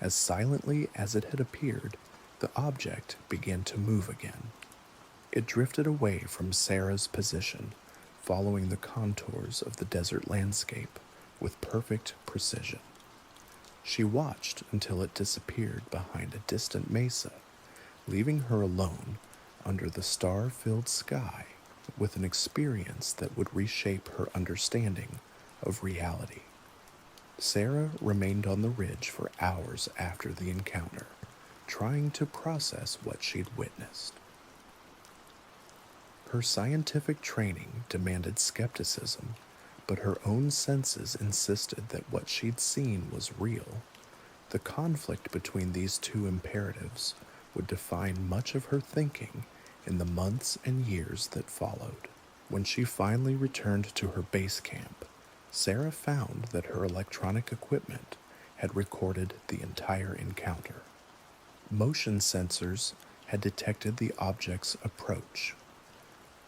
as silently as it had appeared, the object began to move again. It drifted away from Sarah's position, following the contours of the desert landscape with perfect precision. She watched until it disappeared behind a distant mesa, leaving her alone under the star-filled sky with an experience that would reshape her understanding of reality. Sarah remained on the ridge for hours after the encounter, trying to process what she'd witnessed. Her scientific training demanded skepticism, but her own senses insisted that what she'd seen was real. The conflict between these two imperatives would define much of her thinking in the months and years that followed. When she finally returned to her base camp, Sarah found that her electronic equipment had recorded the entire encounter. Motion sensors had detected the object's approach.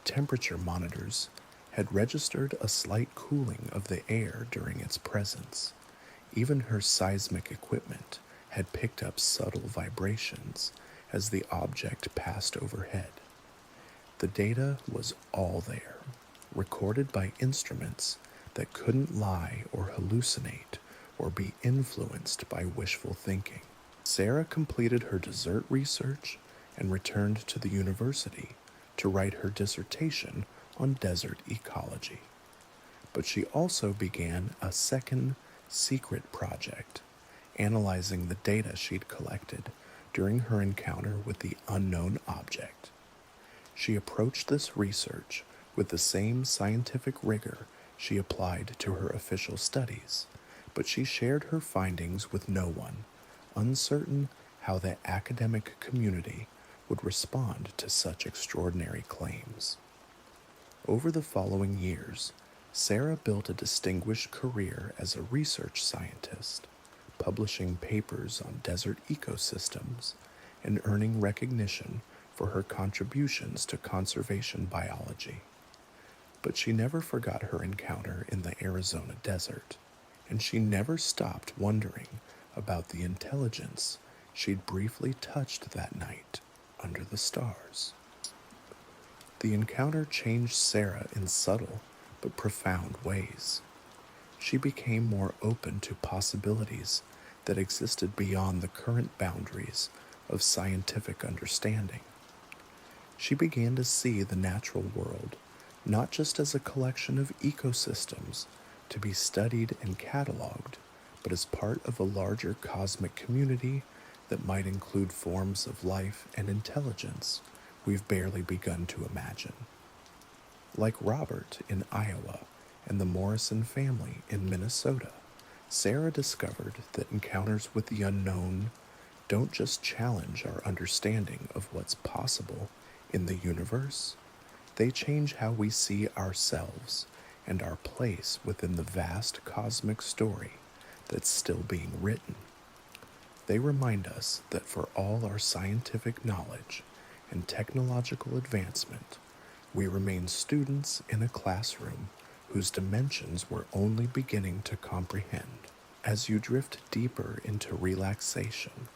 Temperature monitors had registered a slight cooling of the air during its presence. Even her seismic equipment had picked up subtle vibrations as the object passed overhead. The data was all there, recorded by instruments that couldn't lie or hallucinate or be influenced by wishful thinking. Sarah completed her desert research and returned to the university to write her dissertation on desert ecology. But she also began a second secret project, analyzing the data she'd collected during her encounter with the unknown object. She approached this research with the same scientific rigor she applied to her official studies, but she shared her findings with no one, uncertain how the academic community would respond to such extraordinary claims. Over the following years, Sarah built a distinguished career as a research scientist, publishing papers on desert ecosystems and earning recognition for her contributions to conservation biology. But she never forgot her encounter in the Arizona desert, and she never stopped wondering about the intelligence she'd briefly touched that night under the stars. The encounter changed Sarah in subtle but profound ways. She became more open to possibilities that existed beyond the current boundaries of scientific understanding. She began to see the natural world not just as a collection of ecosystems to be studied and cataloged, but as part of a larger cosmic community that might include forms of life and intelligence we've barely begun to imagine. Like Robert in Iowa and the Morrison family in Minnesota, Sarah discovered that encounters with the unknown don't just challenge our understanding of what's possible in the universe, they change how we see ourselves and our place within the vast cosmic story that's still being written. They remind us that for all our scientific knowledge and technological advancement, we remain students in a classroom whose dimensions we're only beginning to comprehend. As you drift deeper into relaxation,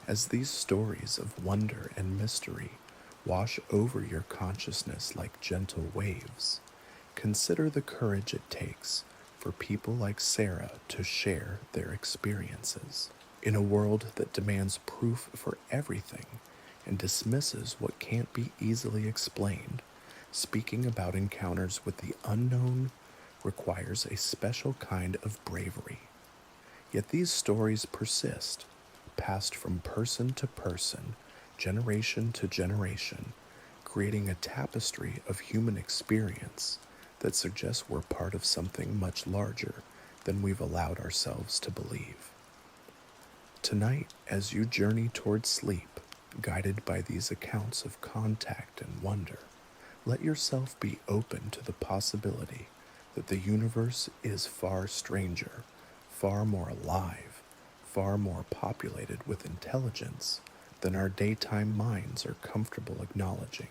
as these stories of wonder and mystery wash over your consciousness like gentle waves, consider the courage it takes for people like Sarah to share their experiences. In a world that demands proof for everything and dismisses what can't be easily explained, speaking about encounters with the unknown requires a special kind of bravery. Yet these stories persist, passed from person to person, generation to generation, creating a tapestry of human experience that suggests we're part of something much larger than we've allowed ourselves to believe. Tonight, as you journey towards sleep, guided by these accounts of contact and wonder, let yourself be open to the possibility that the universe is far stranger, far more alive, far more populated with intelligence than our daytime minds are comfortable acknowledging.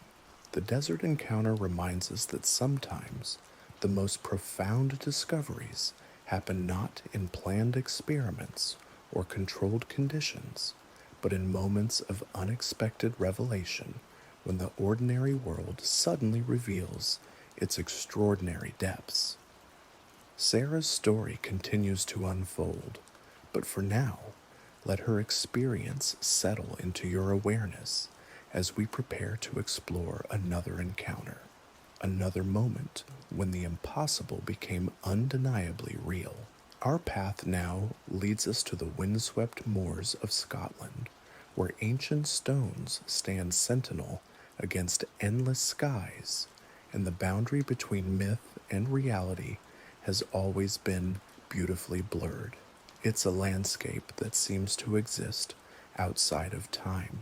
The desert encounter reminds us that sometimes the most profound discoveries happen not in planned experiments or controlled conditions, but in moments of unexpected revelation when the ordinary world suddenly reveals its extraordinary depths. Sarah's story continues to unfold, but for now, let her experience settle into your awareness as we prepare to explore another encounter, another moment when the impossible became undeniably real. Our path now leads us to the windswept moors of Scotland, where ancient stones stand sentinel against endless skies, and the boundary between myth and reality has always been beautifully blurred. It's a landscape that seems to exist outside of time,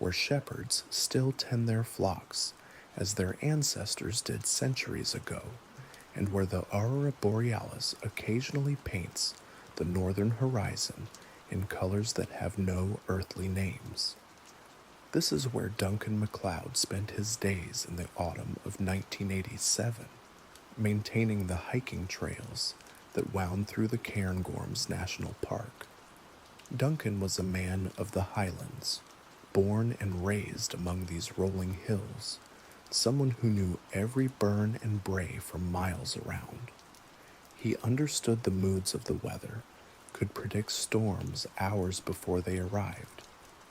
where shepherds still tend their flocks as their ancestors did centuries ago, and where the aurora borealis occasionally paints the northern horizon in colors that have no earthly names. This is where Duncan MacLeod spent his days in the autumn of 1987, maintaining the hiking trails that wound through the Cairngorms National Park. Duncan was a man of the Highlands, born and raised among these rolling hills, someone who knew every burn and brae for miles around. He understood the moods of the weather, could predict storms hours before they arrived,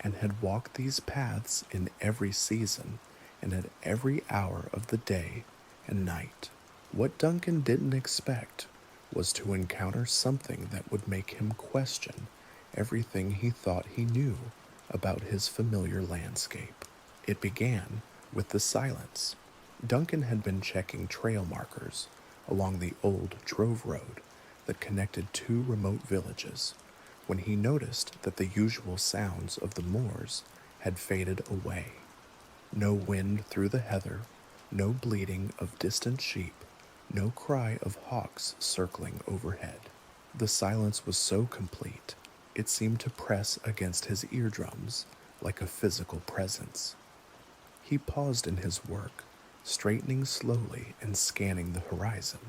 and had walked these paths in every season and at every hour of the day and night. What Duncan didn't expect was to encounter something that would make him question everything he thought he knew about his familiar landscape. It began with the silence. Duncan had been checking trail markers along the old drove road that connected two remote villages when he noticed that the usual sounds of the moors had faded away. No wind through the heather, no bleating of distant sheep, no cry of hawks circling overhead. The silence was so complete, it seemed to press against his eardrums like a physical presence. He paused in his work, straightening slowly and scanning the horizon.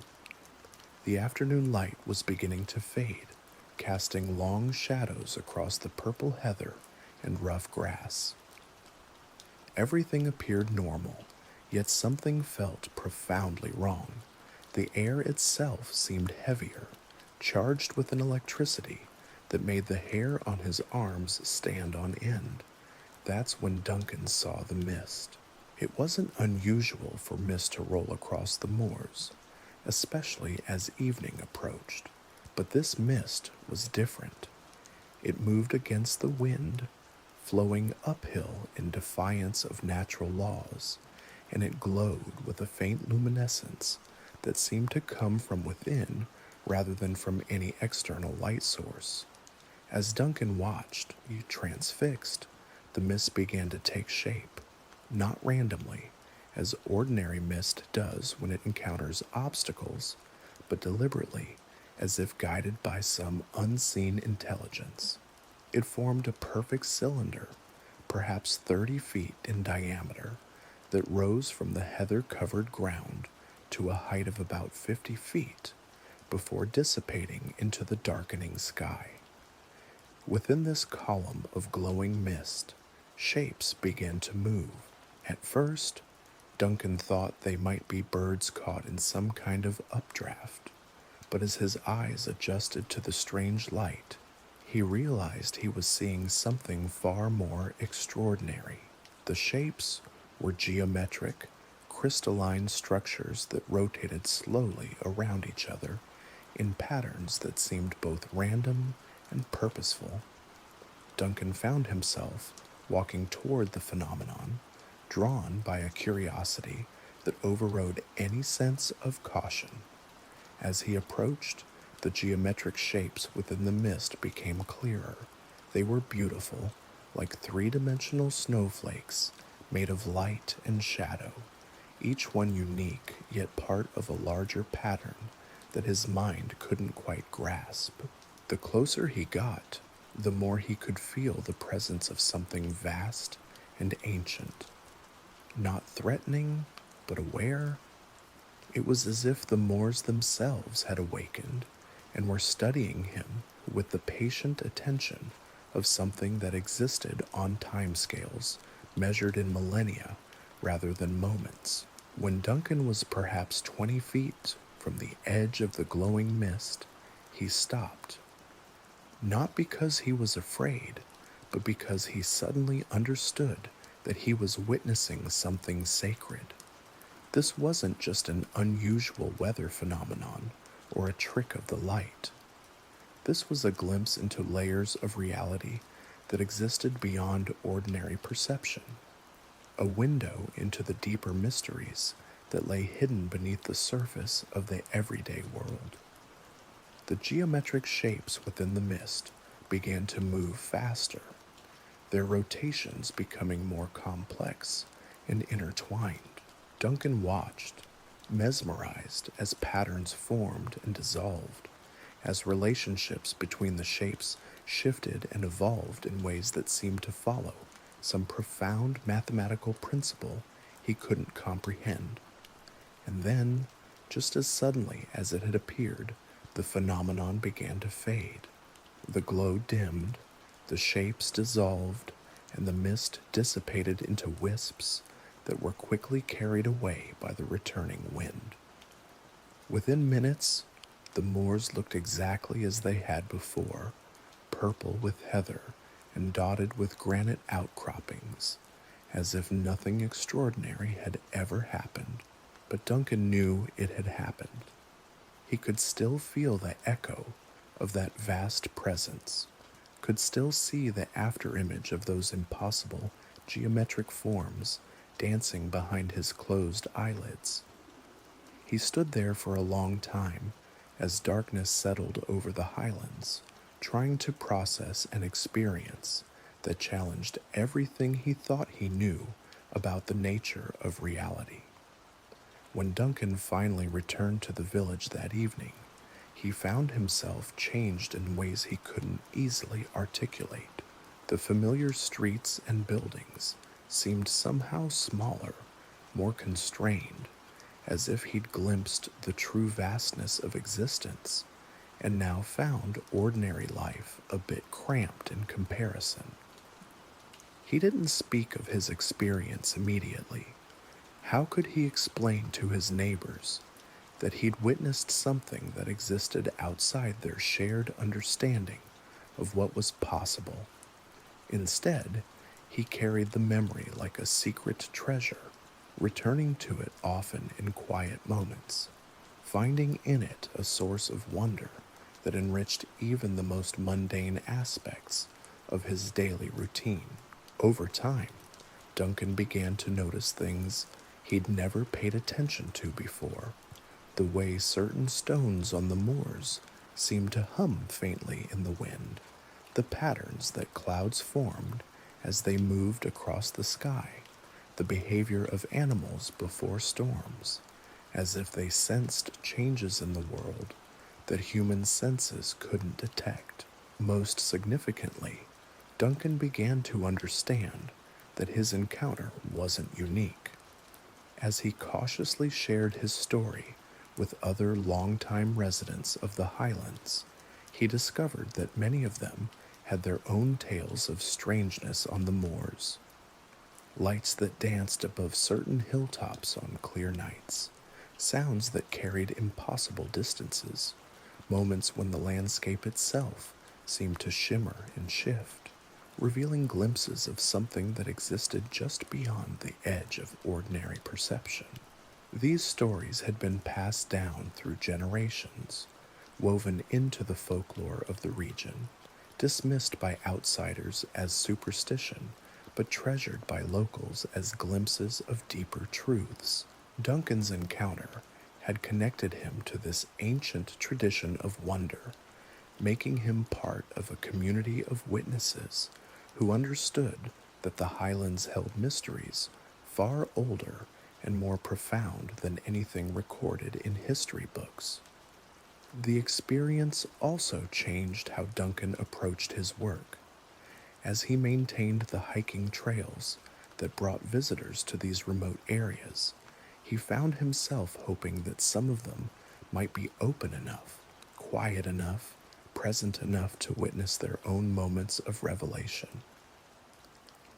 The afternoon light was beginning to fade, casting long shadows across the purple heather and rough grass. Everything appeared normal, yet something felt profoundly wrong. The air itself seemed heavier, charged with an electricity that made the hair on his arms stand on end. That's when Duncan saw the mist. It wasn't unusual for mist to roll across the moors, especially as evening approached. But this mist was different. It moved against the wind, flowing uphill in defiance of natural laws, and it glowed with a faint luminescence that seemed to come from within rather than from any external light source. As Duncan watched, transfixed, the mist began to take shape, not randomly, as ordinary mist does when it encounters obstacles, but deliberately, as if guided by some unseen intelligence. It formed a perfect cylinder, perhaps 30 feet in diameter, that rose from the heather-covered ground to a height of about 50 feet before dissipating into the darkening sky. Within this column of glowing mist, shapes began to move. At first, Duncan thought they might be birds caught in some kind of updraft, but as his eyes adjusted to the strange light, he realized he was seeing something far more extraordinary. The shapes were geometric, crystalline structures that rotated slowly around each other in patterns that seemed both random and purposeful. Duncan found himself walking toward the phenomenon, drawn by a curiosity that overrode any sense of caution. As he approached, the geometric shapes within the mist became clearer. They were beautiful, like three-dimensional snowflakes made of light and shadow, each one unique yet part of a larger pattern that his mind couldn't quite grasp. The closer he got, the more he could feel the presence of something vast and ancient, not threatening, but aware. It was as if the Moors themselves had awakened and were studying him with the patient attention of something that existed on timescales measured in millennia rather than moments. When Duncan was perhaps 20 feet from the edge of the glowing mist, he stopped. Not because he was afraid, but because he suddenly understood that he was witnessing something sacred. This wasn't just an unusual weather phenomenon or a trick of the light. This was a glimpse into layers of reality that existed beyond ordinary perception, a window into the deeper mysteries that lay hidden beneath the surface of the everyday world. The geometric shapes within the mist began to move faster, their rotations becoming more complex and intertwined. Duncan watched, mesmerized as patterns formed and dissolved, as relationships between the shapes shifted and evolved in ways that seemed to follow some profound mathematical principle he couldn't comprehend. And then, just as suddenly as it had appeared, the phenomenon began to fade. The glow dimmed, the shapes dissolved, and the mist dissipated into wisps that were quickly carried away by the returning wind. Within minutes, the moors looked exactly as they had before, purple with heather and dotted with granite outcroppings, as if nothing extraordinary had ever happened. But Duncan knew it had happened. He could still feel the echo of that vast presence, could still see the afterimage of those impossible geometric forms dancing behind his closed eyelids. He stood there for a long time as darkness settled over the highlands, trying to process an experience that challenged everything he thought he knew about the nature of reality. When Duncan finally returned to the village that evening, he found himself changed in ways he couldn't easily articulate. The familiar streets and buildings seemed somehow smaller, more constrained, as if he'd glimpsed the true vastness of existence, and now found ordinary life a bit cramped in comparison. He didn't speak of his experience immediately. How could he explain to his neighbors that he'd witnessed something that existed outside their shared understanding of what was possible? Instead, he carried the memory like a secret treasure, returning to it often in quiet moments, finding in it a source of wonder that enriched even the most mundane aspects of his daily routine. Over time, Duncan began to notice things he'd never paid attention to before, the way certain stones on the moors seemed to hum faintly in the wind, the patterns that clouds formed as they moved across the sky, the behavior of animals before storms, as if they sensed changes in the world that human senses couldn't detect. Most significantly, Duncan began to understand that his encounter wasn't unique. As he cautiously shared his story with other longtime residents of the highlands, he discovered that many of them had their own tales of strangeness on the moors. Lights that danced above certain hilltops on clear nights, sounds that carried impossible distances, moments when the landscape itself seemed to shimmer and shift, revealing glimpses of something that existed just beyond the edge of ordinary perception. These stories had been passed down through generations, woven into the folklore of the region, dismissed by outsiders as superstition, but treasured by locals as glimpses of deeper truths. Duncan's encounter had connected him to this ancient tradition of wonder, making him part of a community of witnesses who understood that the highlands held mysteries far older and more profound than anything recorded in history books. The experience also changed how Duncan approached his work, as he maintained the hiking trails that brought visitors to these remote areas. He found himself hoping that some of them might be open enough, quiet enough, present enough to witness their own moments of revelation.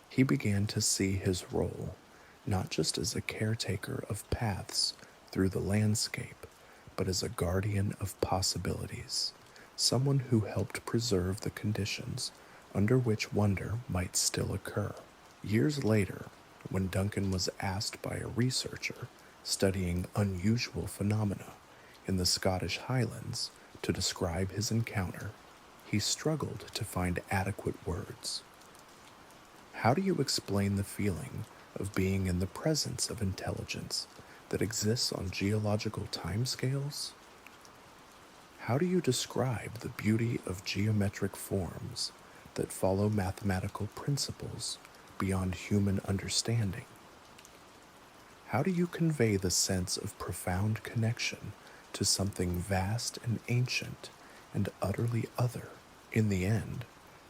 He began to see his role not just as a caretaker of paths through the landscape, but as a guardian of possibilities, someone who helped preserve the conditions under which wonder might still occur. Years later, when Duncan was asked by a researcher studying unusual phenomena in the Scottish Highlands to describe his encounter, he struggled to find adequate words. How do you explain the feeling of being in the presence of intelligence that exists on geological timescales? How do you describe the beauty of geometric forms that follow mathematical principles beyond human understanding? How do you convey the sense of profound connection to something vast and ancient and utterly other? In the end,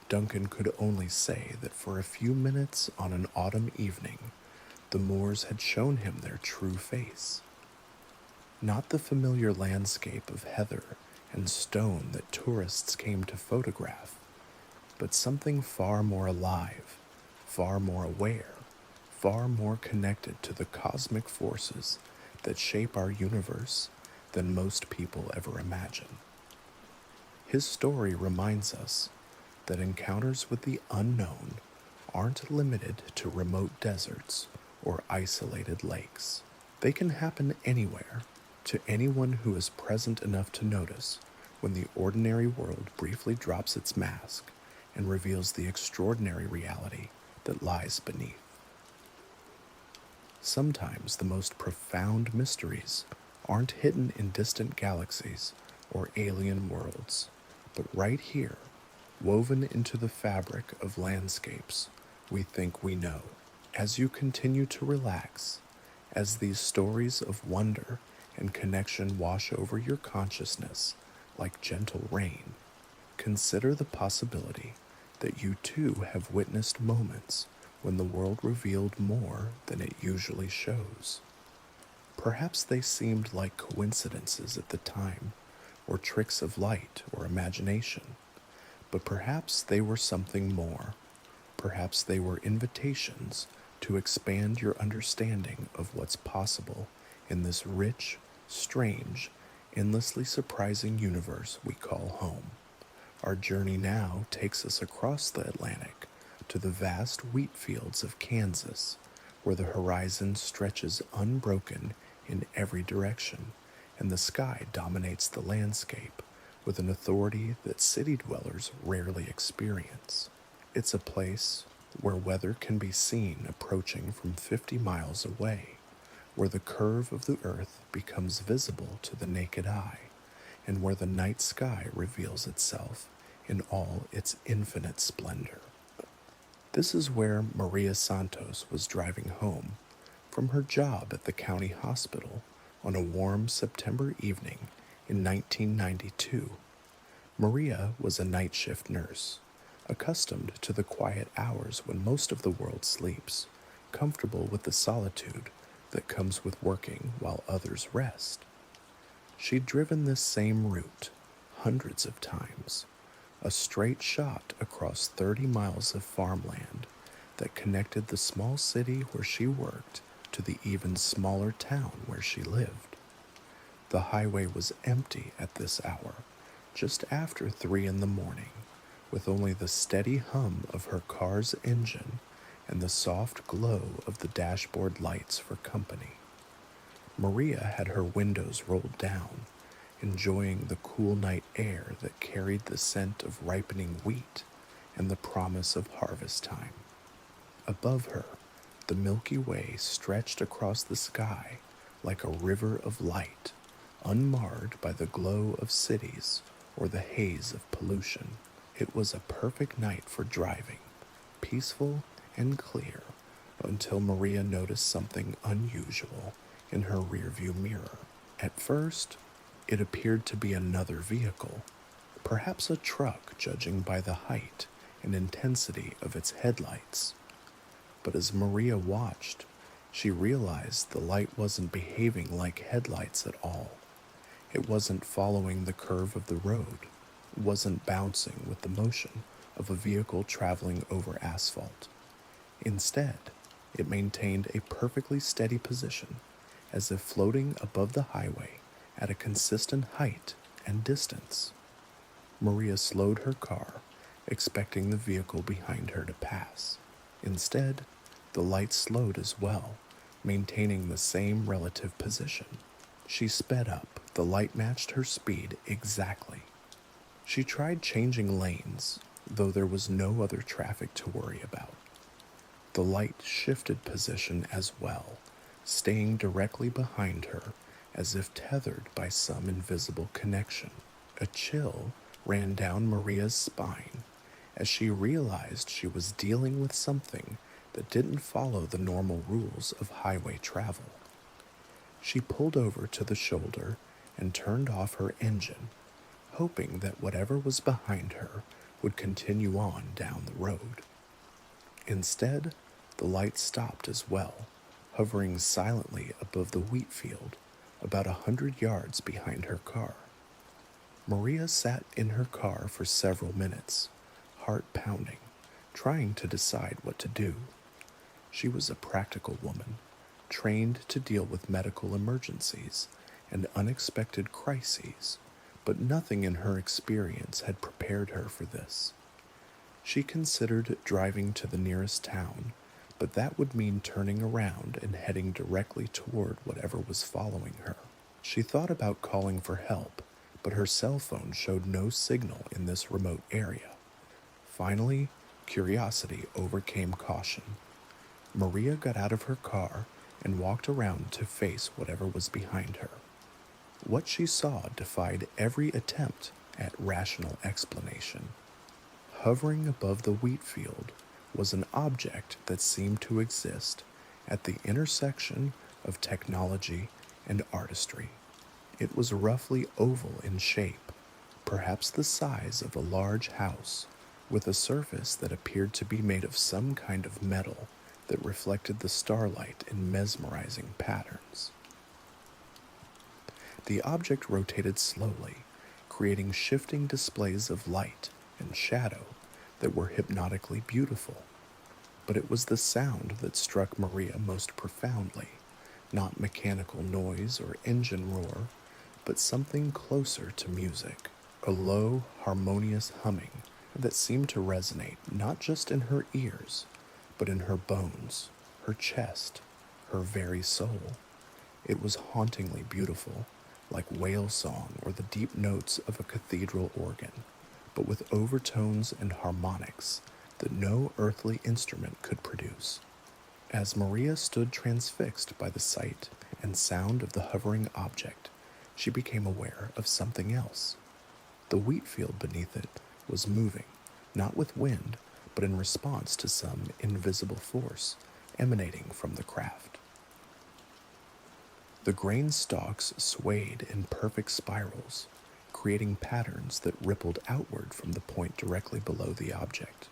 Duncan could only say that for a few minutes on an autumn evening, the moors had shown him their true face. Not the familiar landscape of heather and stone that tourists came to photograph, but something far more alive, far more aware, far more connected to the cosmic forces that shape our universe than most people ever imagine. His story reminds us that encounters with the unknown aren't limited to remote deserts or isolated lakes. They can happen anywhere, to anyone who is present enough to notice when the ordinary world briefly drops its mask and reveals the extraordinary reality that lies beneath. Sometimes the most profound mysteries aren't hidden in distant galaxies or alien worlds, but right here, woven into the fabric of landscapes we think we know. As you continue to relax, as these stories of wonder and connection wash over your consciousness like gentle rain, consider the possibility that you too have witnessed moments when the world revealed more than it usually shows. Perhaps they seemed like coincidences at the time, or tricks of light or imagination, but perhaps they were something more. Perhaps they were invitations to expand your understanding of what's possible in this rich, strange, endlessly surprising universe we call home. Our journey now takes us across the Atlantic to the vast wheat fields of Kansas, where the horizon stretches unbroken in every direction, and the sky dominates the landscape with an authority that city dwellers rarely experience. It's a place where weather can be seen approaching from 50 miles away, where the curve of the earth becomes visible to the naked eye, and where the night sky reveals itself in all its infinite splendor. This is where Maria Santos was driving home from her job at the county hospital on a warm September evening in 1992. Maria was a night shift nurse, accustomed to the quiet hours when most of the world sleeps, comfortable with the solitude that comes with working while others rest. She'd driven this same route hundreds of times, a straight shot across 30 miles of farmland that connected the small city where she worked to the even smaller town where she lived. The highway was empty at this hour, just after 3 in the morning, with only the steady hum of her car's engine and the soft glow of the dashboard lights for company. Maria had her windows rolled down, enjoying the cool night air that carried the scent of ripening wheat and the promise of harvest time. Above her, the Milky Way stretched across the sky like a river of light, unmarred by the glow of cities or the haze of pollution. It was a perfect night for driving, peaceful and clear, until Maria noticed something unusual in her rearview mirror. At first, it appeared to be another vehicle, perhaps a truck judging by the height and intensity of its headlights. But as Maria watched, she realized the light wasn't behaving like headlights at all. It wasn't following the curve of the road, wasn't bouncing with the motion of a vehicle traveling over asphalt. Instead, it maintained a perfectly steady position, as if floating above the highway at a consistent height and distance. Maria slowed her car, expecting the vehicle behind her to pass. Instead, the light slowed as well, maintaining the same relative position. She sped up. The light matched her speed exactly. She tried changing lanes, though there was no other traffic to worry about. The light shifted position as well, staying directly behind her as if tethered by some invisible connection. A chill ran down Maria's spine as she realized she was dealing with something that didn't follow the normal rules of highway travel. She pulled over to the shoulder and turned off her engine, hoping that whatever was behind her would continue on down the road. Instead, the light stopped as well, hovering silently above the wheat field about 100 yards behind her car. Maria sat in her car for several minutes, heart pounding, trying to decide what to do. She was a practical woman, trained to deal with medical emergencies and unexpected crises, but nothing in her experience had prepared her for this. She considered driving to the nearest town, but that would mean turning around and heading directly toward whatever was following her. She thought about calling for help, but her cell phone showed no signal in this remote area. Finally, curiosity overcame caution. Maria got out of her car and walked around to face whatever was behind her. What she saw defied every attempt at rational explanation. Hovering above the wheat field was an object that seemed to exist at the intersection of technology and artistry. It was roughly oval in shape, perhaps the size of a large house, with a surface that appeared to be made of some kind of metal that reflected the starlight in mesmerizing patterns. The object rotated slowly, creating shifting displays of light and shadow that were hypnotically beautiful. But it was the sound that struck Maria most profoundly, not mechanical noise or engine roar, but something closer to music, a low, harmonious humming that seemed to resonate not just in her ears, but in her bones, her chest, her very soul. It was hauntingly beautiful, like whale song or the deep notes of a cathedral organ, but with overtones and harmonics that no earthly instrument could produce. As Maria stood transfixed by the sight and sound of the hovering object, she became aware of something else. The wheat field beneath it was moving, not with wind, but in response to some invisible force emanating from the craft. The grain stalks swayed in perfect spirals, creating patterns that rippled outward from the point directly below the object.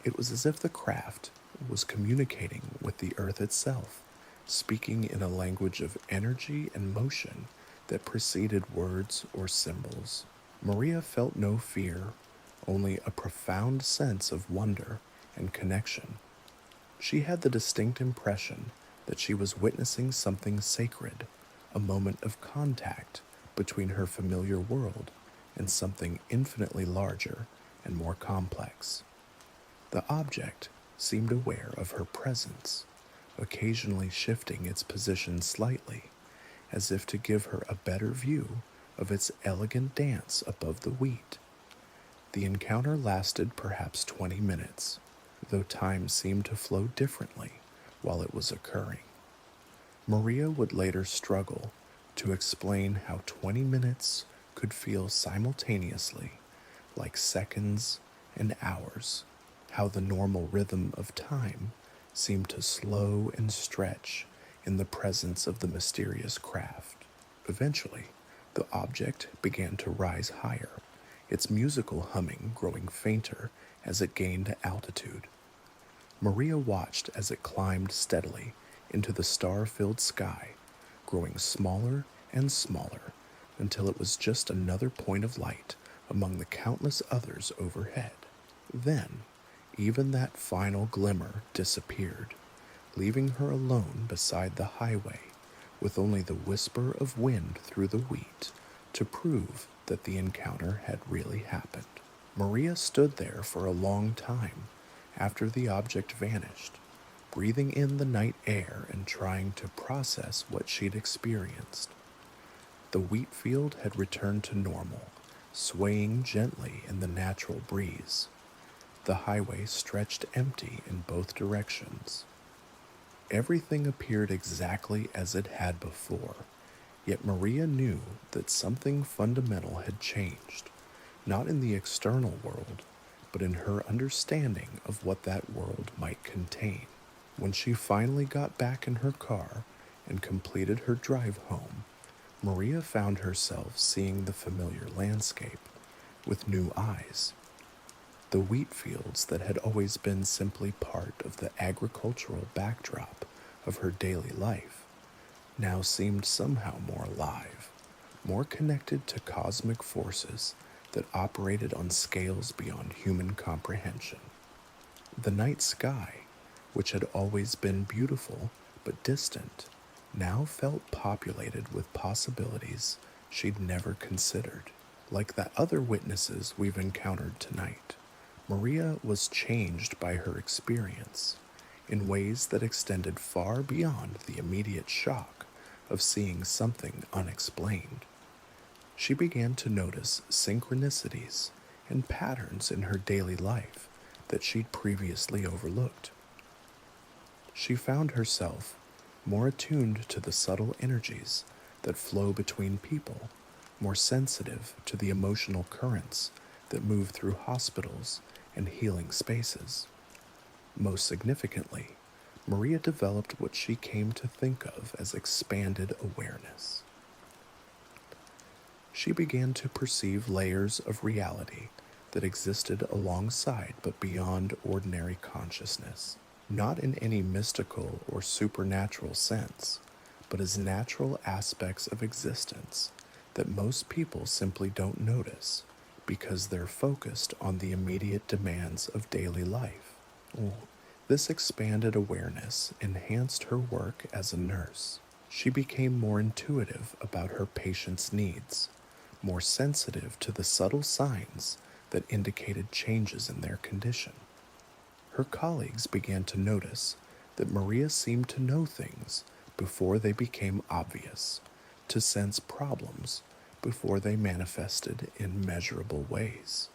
It was as if the craft was communicating with the earth itself, speaking in a language of energy and motion that preceded words or symbols. Maria felt no fear, only a profound sense of wonder and connection. She had the distinct impression that she was witnessing something sacred, a moment of contact between her familiar world and something infinitely larger and more complex. The object seemed aware of her presence, occasionally shifting its position slightly, as if to give her a better view of its elegant dance above the wheat. The encounter lasted perhaps 20 minutes, though time seemed to flow differently while it was occurring. Maria would later struggle to explain how 20 minutes could feel simultaneously like seconds and hours, how the normal rhythm of time seemed to slow and stretch in the presence of the mysterious craft. Eventually, the object began to rise higher, its musical humming growing fainter as it gained altitude. Maria watched as it climbed steadily into the star-filled sky, growing smaller and smaller until it was just another point of light among the countless others overhead. Then, even that final glimmer disappeared, leaving her alone beside the highway with only the whisper of wind through the wheat to prove that the encounter had really happened. Maria stood there for a long time after the object vanished, breathing in the night air and trying to process what she'd experienced. The wheat field had returned to normal, swaying gently in the natural breeze. The highway stretched empty in both directions. Everything appeared exactly as it had before, yet Maria knew that something fundamental had changed, not in the external world, but in her understanding of what that world might contain. When she finally got back in her car and completed her drive home, Maria found herself seeing the familiar landscape with new eyes. The wheat fields that had always been simply part of the agricultural backdrop of her daily life now seemed somehow more alive, more connected to cosmic forces that operated on scales beyond human comprehension. The night sky, which had always been beautiful but distant, now felt populated with possibilities she'd never considered. Like the other witnesses we've encountered tonight, Maria was changed by her experience in ways that extended far beyond the immediate shock of seeing something unexplained. She began to notice synchronicities and patterns in her daily life that she'd previously overlooked. She found herself more attuned to the subtle energies that flow between people, more sensitive to the emotional currents that move through hospitals and healing spaces. Most significantly, Maria developed what she came to think of as expanded awareness. She began to perceive layers of reality that existed alongside but beyond ordinary consciousness, not in any mystical or supernatural sense, but as natural aspects of existence that most people simply don't notice because they're focused on the immediate demands of daily life. This expanded awareness enhanced her work as a nurse. She became more intuitive about her patients' needs, more sensitive to the subtle signs that indicated changes in their condition. Her colleagues began to notice that Maria seemed to know things before they became obvious, to sense problems before they manifested in measurable ways.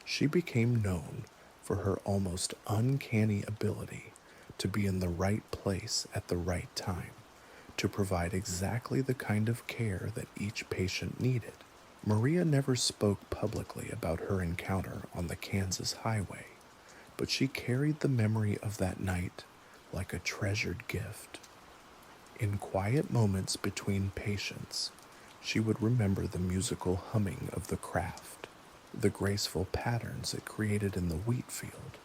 She became known for her almost uncanny ability to be in the right place at the right time, to provide exactly the kind of care that each patient needed. Maria never spoke publicly about her encounter on the Kansas highway, but she carried the memory of that night like a treasured gift. In quiet moments between patients, she would remember the musical humming of the craft, the graceful patterns it created in the wheat field,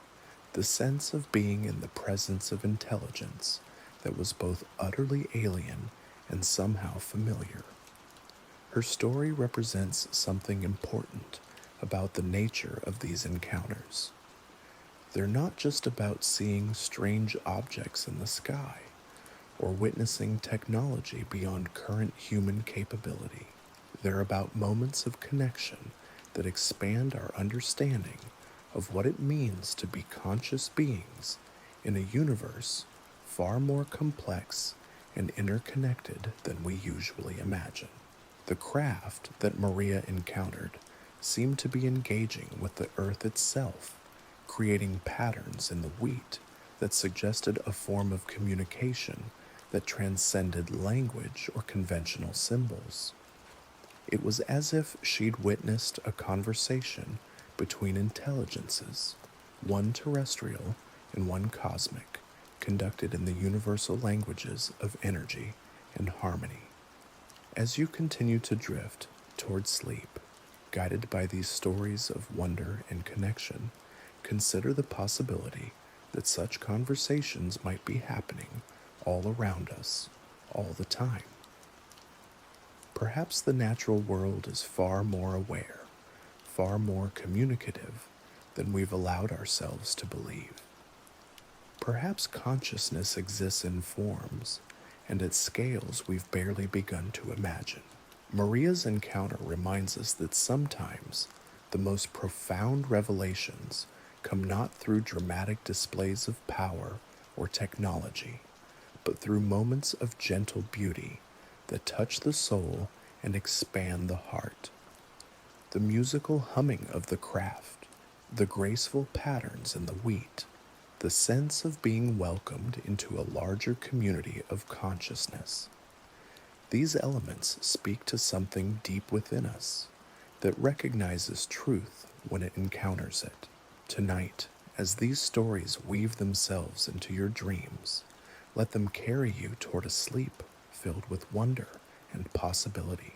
the sense of being in the presence of intelligence that was both utterly alien and somehow familiar. Her story represents something important about the nature of these encounters. They're not just about seeing strange objects in the sky or witnessing technology beyond current human capability. They're about moments of connection that expand our understanding of what it means to be conscious beings in a universe far more complex and interconnected than we usually imagine. The craft that Maria encountered seemed to be engaging with the earth itself, creating patterns in the wheat that suggested a form of communication that transcended language or conventional symbols. It was as if she'd witnessed a conversation between intelligences, one terrestrial and one cosmic, conducted in the universal languages of energy and harmony. As you continue to drift toward sleep, guided by these stories of wonder and connection, consider the possibility that such conversations might be happening all around us, all the time. Perhaps the natural world is far more aware, far more communicative than we've allowed ourselves to believe. Perhaps consciousness exists in forms and at scales we've barely begun to imagine. Maria's encounter reminds us that sometimes the most profound revelations come not through dramatic displays of power or technology, but through moments of gentle beauty that touch the soul and expand the heart. The musical humming of the craft, the graceful patterns in the wheat, the sense of being welcomed into a larger community of consciousness. These elements speak to something deep within us that recognizes truth when it encounters it. Tonight, as these stories weave themselves into your dreams, let them carry you toward a sleep filled with wonder and possibility.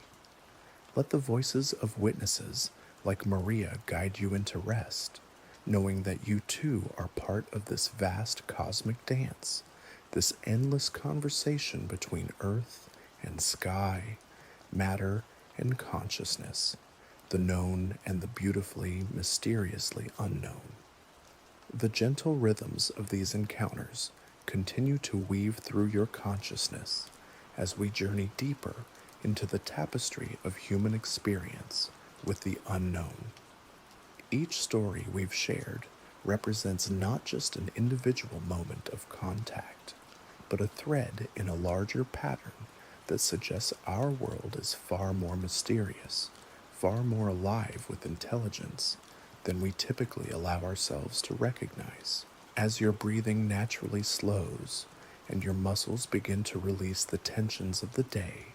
Let the voices of witnesses like Maria guide you into rest, knowing that you too are part of this vast cosmic dance, this endless conversation between earth and sky, matter and consciousness, the known and the beautifully, mysteriously unknown. The gentle rhythms of these encounters continue to weave through your consciousness as we journey deeper into the tapestry of human experience with the unknown. Each story we've shared represents not just an individual moment of contact, but a thread in a larger pattern that suggests our world is far more mysterious, far more alive with intelligence than we typically allow ourselves to recognize. As your breathing naturally slows and your muscles begin to release the tensions of the day,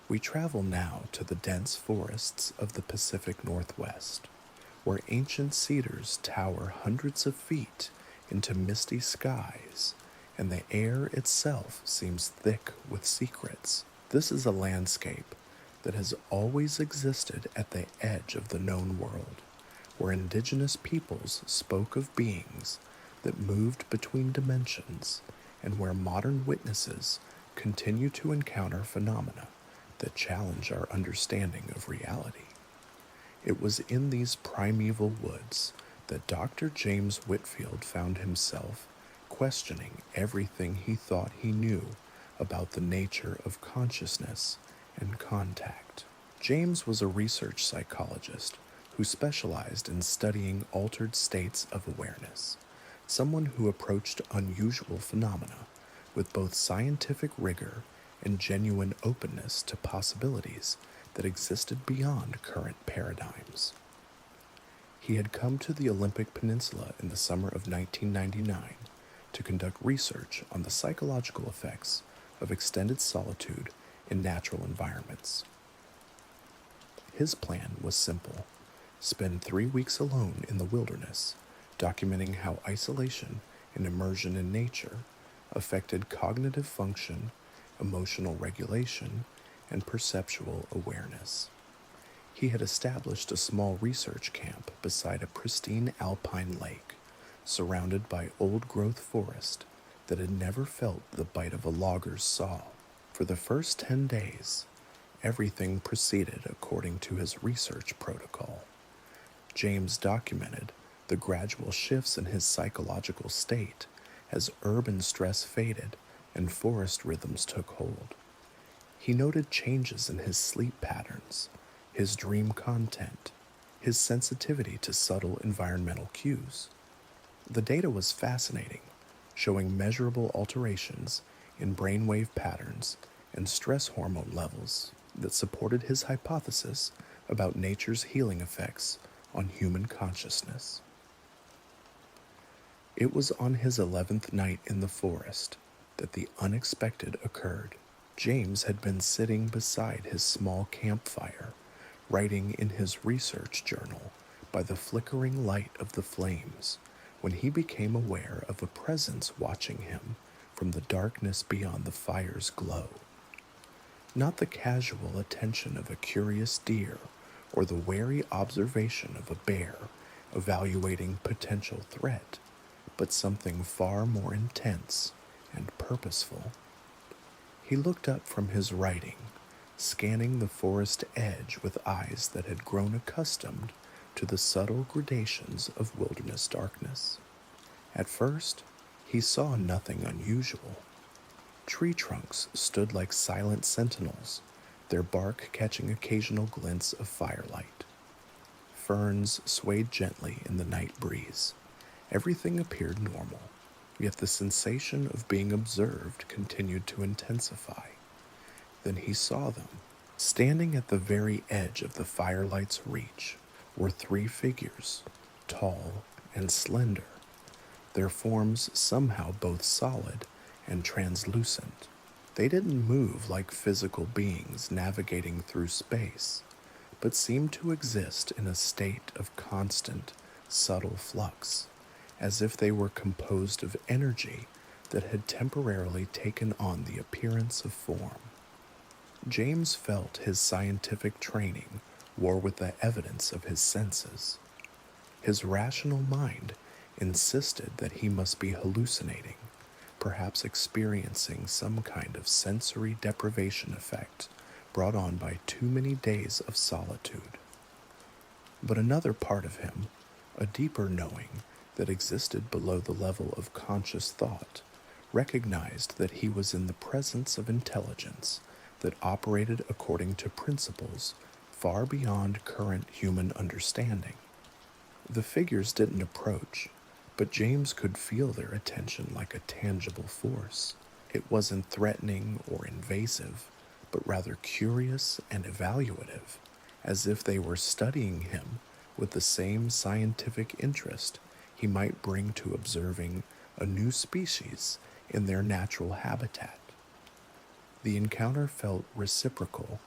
we travel now to the dense forests of the Pacific Northwest, where ancient cedars tower hundreds of feet into misty skies, and the air itself seems thick with secrets. This is a landscape that has always existed at the edge of the known world, where indigenous peoples spoke of beings that moved between dimensions, and where modern witnesses continue to encounter phenomena that challenge our understanding of reality. It was in these primeval woods that Dr. James Whitfield found himself questioning everything he thought he knew about the nature of consciousness and contact. James was a research psychologist who specialized in studying altered states of awareness, someone who approached unusual phenomena with both scientific rigor and genuine openness to possibilities that existed beyond current paradigms. He had come to the Olympic Peninsula in the summer of 1999 to conduct research on the psychological effects of extended solitude in natural environments. His plan was simple: spend 3 weeks alone in the wilderness, documenting how isolation and immersion in nature affected cognitive function, emotional regulation, and perceptual awareness. He had established a small research camp beside a pristine alpine lake, surrounded by old-growth forest that had never felt the bite of a logger's saw. For the first 10 days, everything proceeded according to his research protocol. James documented the gradual shifts in his psychological state as urban stress faded and forest rhythms took hold. He noted changes in his sleep patterns, his dream content, his sensitivity to subtle environmental cues. The data was fascinating, showing measurable alterations in brainwave patterns and stress hormone levels that supported his hypothesis about nature's healing effects on human consciousness. It was on his 11th night in the forest that the unexpected occurred. James had been sitting beside his small campfire, writing in his research journal by the flickering light of the flames, when he became aware of a presence watching him from the darkness beyond the fire's glow. Not the casual attention of a curious deer or the wary observation of a bear evaluating potential threat, but something far more intense and purposeful. He looked up from his writing, scanning the forest edge with eyes that had grown accustomed to the subtle gradations of wilderness darkness. At first, he saw nothing unusual. Tree trunks stood like silent sentinels, their bark catching occasional glints of firelight. Ferns swayed gently in the night breeze. Everything appeared normal, yet the sensation of being observed continued to intensify. Then he saw them. Standing at the very edge of the firelight's reach were three figures, tall and slender, their forms somehow both solid and translucent. They didn't move like physical beings navigating through space, but seemed to exist in a state of constant, subtle flux, as if they were composed of energy that had temporarily taken on the appearance of form. James felt his scientific training wore with the evidence of his senses. His rational mind insisted that he must be hallucinating, perhaps experiencing some kind of sensory deprivation effect brought on by too many days of solitude. But another part of him, a deeper knowing that existed below the level of conscious thought, recognized that he was in the presence of intelligence that operated according to principles far beyond current human understanding. The figures didn't approach, but James could feel their attention like a tangible force. It wasn't threatening or invasive, but rather curious and evaluative, as if they were studying him with the same scientific interest he might bring to observing a new species in their natural habitat. The encounter felt reciprocal,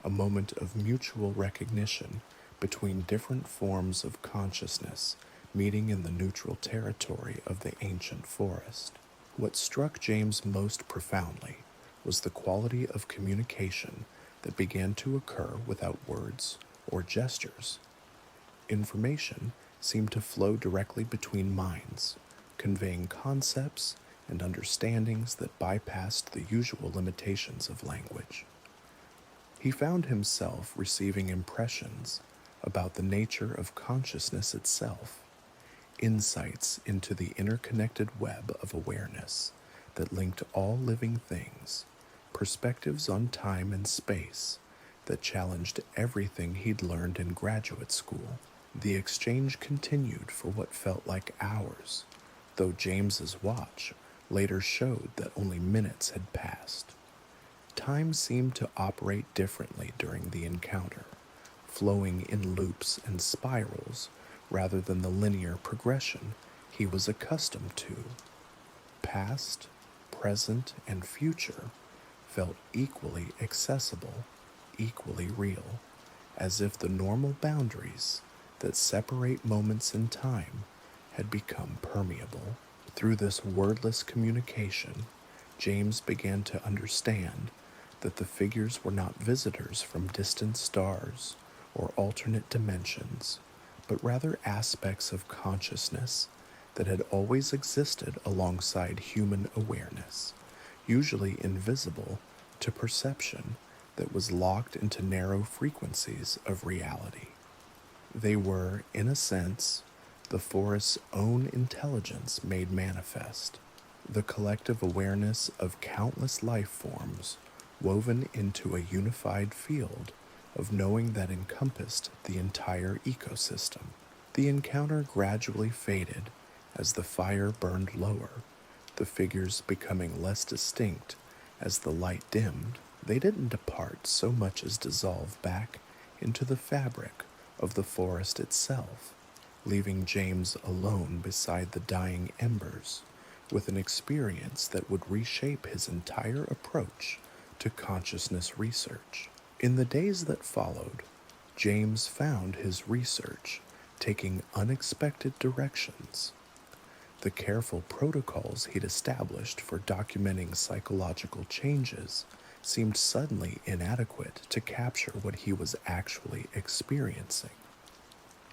a moment of mutual recognition between different forms of consciousness meeting in the neutral territory of the ancient forest. What struck James most profoundly was the quality of communication that began to occur without words or gestures. Information seemed to flow directly between minds, conveying concepts and understandings that bypassed the usual limitations of language. He found himself receiving impressions about the nature of consciousness itself, insights into the interconnected web of awareness that linked all living things, perspectives on time and space that challenged everything he'd learned in graduate school. The exchange continued for what felt like hours, though James's watch later showed that only minutes had passed. Time seemed to operate differently during the encounter, flowing in loops and spirals rather than the linear progression he was accustomed to. Past, present, and future felt equally accessible, equally real, as if the normal boundaries that separate moments in time had become permeable. Through this wordless communication, James began to understand that the figures were not visitors from distant stars or alternate dimensions, but rather aspects of consciousness that had always existed alongside human awareness, usually invisible to perception that was locked into narrow frequencies of reality. They were, in a sense, the forest's own intelligence made manifest, the collective awareness of countless life forms woven into a unified field of knowing that encompassed the entire ecosystem. The encounter gradually faded as the fire burned lower, the figures becoming less distinct as the light dimmed. They didn't depart so much as dissolve back into the fabric of the forest itself, leaving James alone beside the dying embers, with an experience that would reshape his entire approach to consciousness research. In the days that followed, James found his research taking unexpected directions. The careful protocols he'd established for documenting psychological changes seemed suddenly inadequate to capture what he was actually experiencing.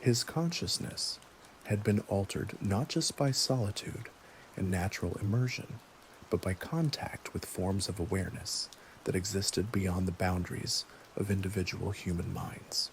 His consciousness had been altered not just by solitude and natural immersion, but by contact with forms of awareness that existed beyond the boundaries of individual human minds.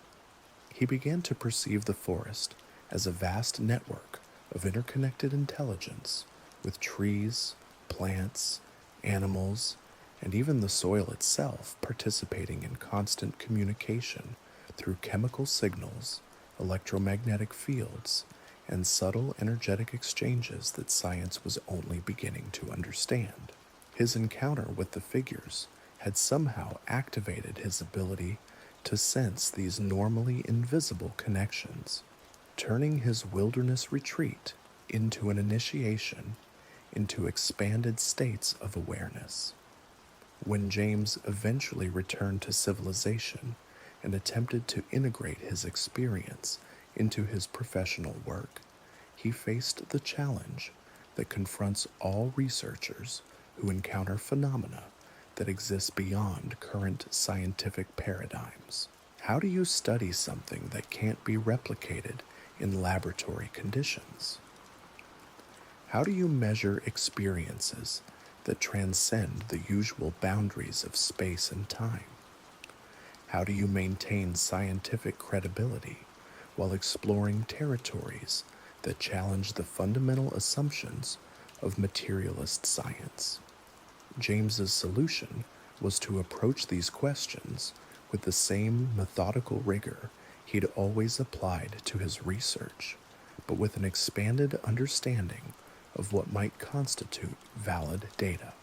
He began to perceive the forest as a vast network of interconnected intelligence, with trees, plants, animals, and even the soil itself participating in constant communication through chemical signals, electromagnetic fields, and subtle energetic exchanges that science was only beginning to understand. His encounter with the figures had somehow activated his ability to sense these normally invisible connections, turning his wilderness retreat into an initiation into expanded states of awareness. When James eventually returned to civilization and attempted to integrate his experience into his professional work, he faced the challenge that confronts all researchers who encounter phenomena that exist beyond current scientific paradigms. How do you study something that can't be replicated in laboratory conditions? How do you measure experiences that transcend the usual boundaries of space and time? How do you maintain scientific credibility while exploring territories that challenge the fundamental assumptions of materialist science? James's solution was to approach these questions with the same methodical rigor he'd always applied to his research, but with an expanded understanding of what might constitute valid data.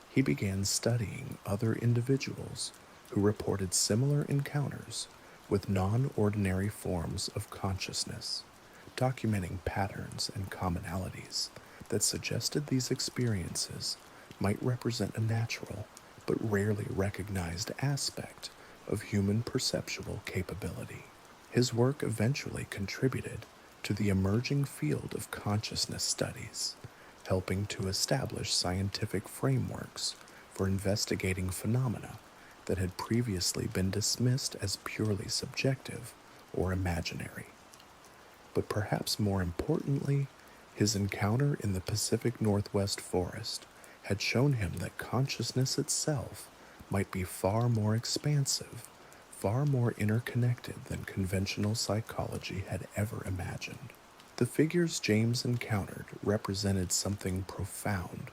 He began studying other individuals who reported similar encounters with non-ordinary forms of consciousness, documenting patterns and commonalities that suggested these experiences might represent a natural but rarely recognized aspect of human perceptual capability. His work eventually contributed to the emerging field of consciousness studies, helping to establish scientific frameworks for investigating phenomena that had previously been dismissed as purely subjective or imaginary. But perhaps more importantly, his encounter in the Pacific Northwest forest had shown him that consciousness itself might be far more expansive, far more interconnected than conventional psychology had ever imagined. The figures James encountered represented something profound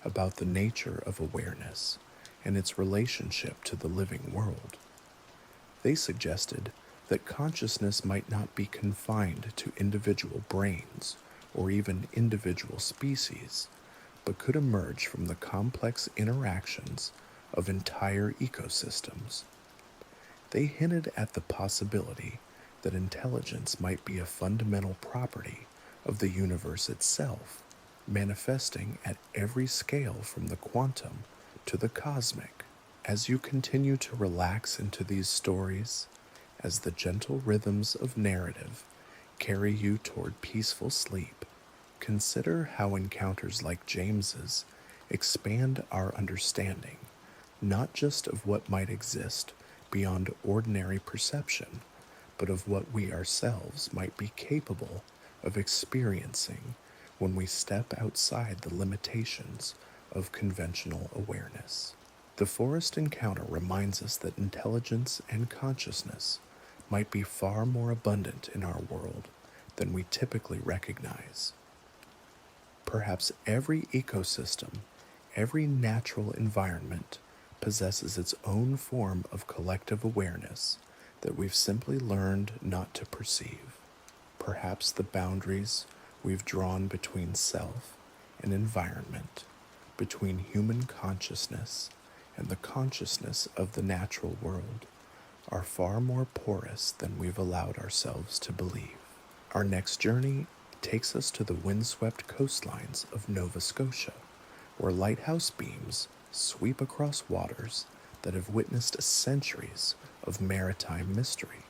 about the nature of awareness and its relationship to the living world. They suggested that consciousness might not be confined to individual brains or even individual species, but could emerge from the complex interactions of entire ecosystems. They hinted at the possibility that intelligence might be a fundamental property of the universe itself, manifesting at every scale from the quantum to the cosmic. As you continue to relax into these stories, as the gentle rhythms of narrative carry you toward peaceful sleep, consider how encounters like James's expand our understanding, not just of what might exist beyond ordinary perception, but of what we ourselves might be capable of experiencing when we step outside the limitations of conventional awareness. The forest encounter reminds us that intelligence and consciousness might be far more abundant in our world than we typically recognize. Perhaps every ecosystem, every natural environment possesses its own form of collective awareness that we've simply learned not to perceive. Perhaps the boundaries we've drawn between self and environment, between human consciousness and the consciousness of the natural world, are far more porous than we've allowed ourselves to believe. Our next journey takes us to the windswept coastlines of Nova Scotia, where lighthouse beams sweep across waters that have witnessed centuries of maritime mystery.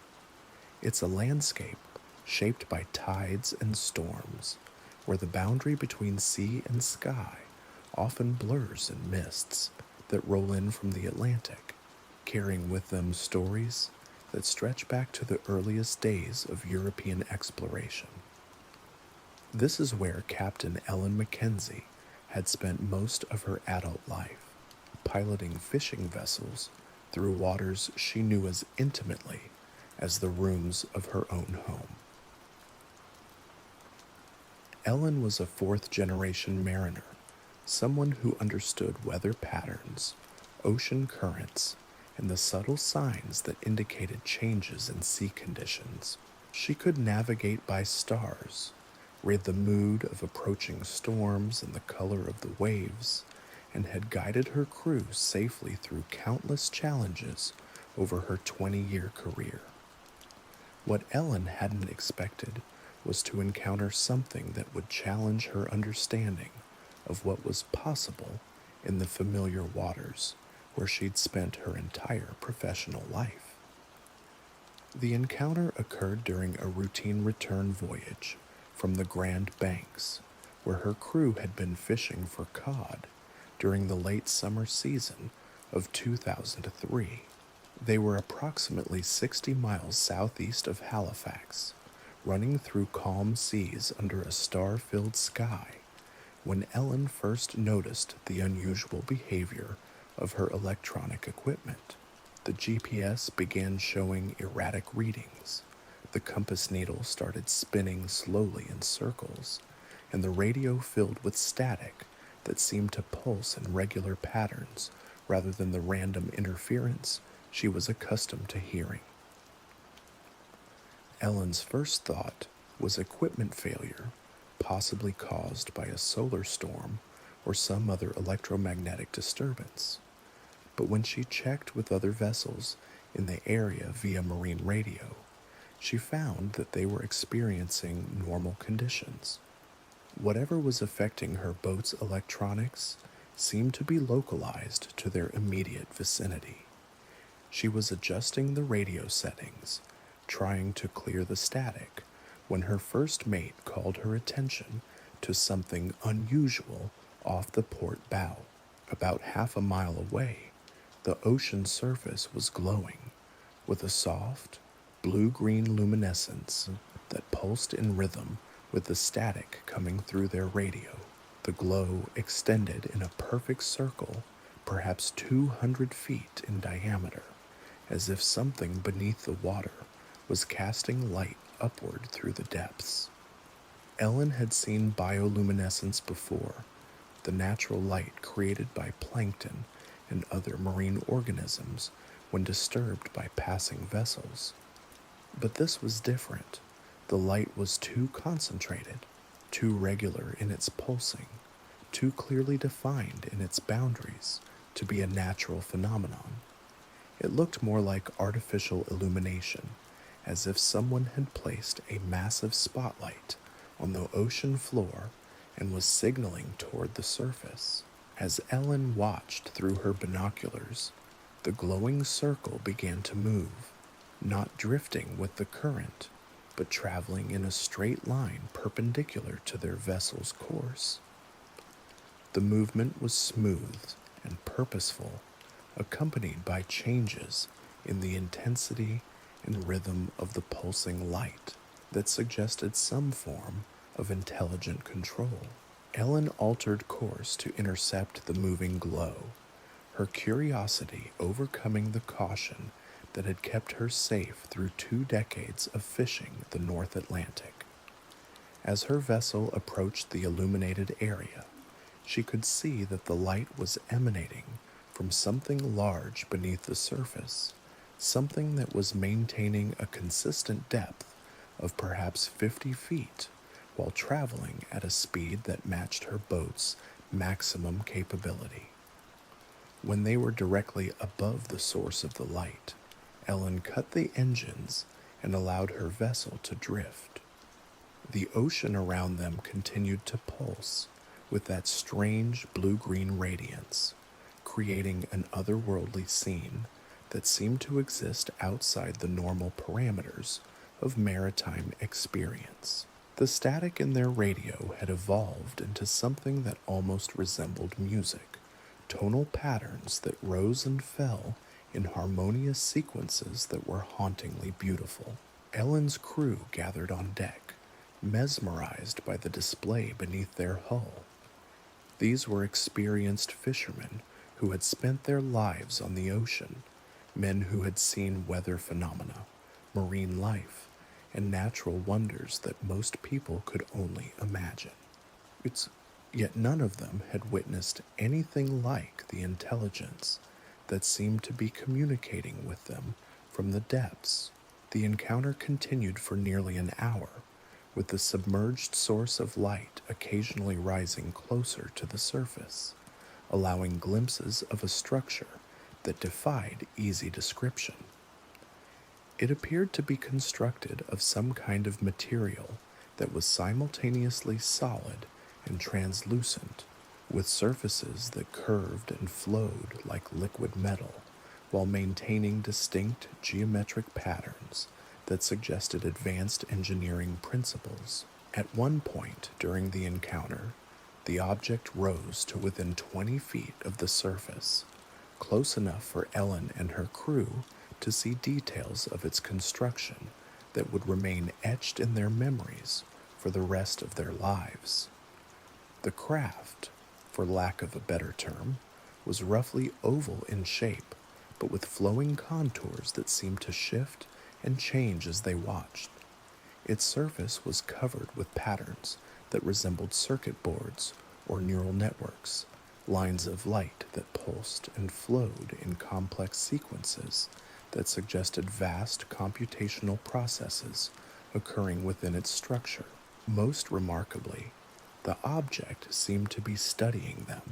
It's a landscape shaped by tides and storms, where the boundary between sea and sky often blurs in mists that roll in from the Atlantic, carrying with them stories that stretch back to the earliest days of European exploration. This is where Captain Ellen Mackenzie had spent most of her adult life, piloting fishing vessels through waters she knew as intimately as the rooms of her own home. Ellen was a fourth-generation mariner, someone who understood weather patterns, ocean currents, and the subtle signs that indicated changes in sea conditions. She could navigate by stars, read the mood of approaching storms and the color of the waves, and had guided her crew safely through countless challenges over her 20-year career. What Ellen hadn't expected was to encounter something that would challenge her understanding of what was possible in the familiar waters where she'd spent her entire professional life. The encounter occurred during a routine return voyage from the Grand Banks, where her crew had been fishing for cod during the late summer season of 2003. They were approximately 60 miles southeast of Halifax, running through calm seas under a star-filled sky, when Ellen first noticed the unusual behavior of her electronic equipment. The GPS began showing erratic readings, the compass needle started spinning slowly in circles, and the radio filled with static that seemed to pulse in regular patterns rather than the random interference she was accustomed to hearing. Ellen's first thought was equipment failure, possibly caused by a solar storm or some other electromagnetic disturbance. But when she checked with other vessels in the area via marine radio, she found that they were experiencing normal conditions. Whatever was affecting her boat's electronics seemed to be localized to their immediate vicinity. She was adjusting the radio settings, trying to clear the static, when her first mate called her attention to something unusual off the port bow. About half a mile away, the ocean surface was glowing with a soft, blue-green luminescence that pulsed in rhythm with the static coming through their radio. The glow extended in a perfect circle, perhaps 200 feet in diameter, as if something beneath the water was casting light upward through the depths. Ellen had seen bioluminescence before, the natural light created by plankton and other marine organisms when disturbed by passing vessels. But this was different. The light was too concentrated, too regular in its pulsing, too clearly defined in its boundaries to be a natural phenomenon. It looked more like artificial illumination, as if someone had placed a massive spotlight on the ocean floor and was signaling toward the surface. As Ellen watched through her binoculars, the glowing circle began to move, not drifting with the current, but traveling in a straight line perpendicular to their vessel's course. The movement was smooth and purposeful, accompanied by changes in the intensity and rhythm of the pulsing light that suggested some form of intelligent control. Ellen altered course to intercept the moving glow, her curiosity overcoming the caution that had kept her safe through 2 decades of fishing the North Atlantic. As her vessel approached the illuminated area, she could see that the light was emanating from something large beneath the surface, something that was maintaining a consistent depth of perhaps 50 feet while traveling at a speed that matched her boat's maximum capability. When they were directly above the source of the light, Ellen cut the engines and allowed her vessel to drift. The ocean around them continued to pulse with that strange blue-green radiance, creating an otherworldly scene that seemed to exist outside the normal parameters of maritime experience. The static in their radio had evolved into something that almost resembled music, tonal patterns that rose and fell in harmonious sequences that were hauntingly beautiful. Ellen's crew gathered on deck, mesmerized by the display beneath their hull. These were experienced fishermen who had spent their lives on the ocean, men who had seen weather phenomena, marine life, and natural wonders that most people could only imagine. It's Yet none of them had witnessed anything like the intelligence that seemed to be communicating with them from the depths. The encounter continued for nearly an hour, with the submerged source of light occasionally rising closer to the surface, allowing glimpses of a structure that defied easy description. It appeared to be constructed of some kind of material that was simultaneously solid and translucent, with surfaces that curved and flowed like liquid metal, while maintaining distinct geometric patterns that suggested advanced engineering principles. At one point during the encounter, the object rose to within 20 feet of the surface, close enough for Ellen and her crew to see details of its construction that would remain etched in their memories for the rest of their lives. The craft, for lack of a better term, was roughly oval in shape, but with flowing contours that seemed to shift and change as they watched. Its surface was covered with patterns that resembled circuit boards or neural networks, lines of light that pulsed and flowed in complex sequences that suggested vast computational processes occurring within its structure. Most remarkably, the object seemed to be studying them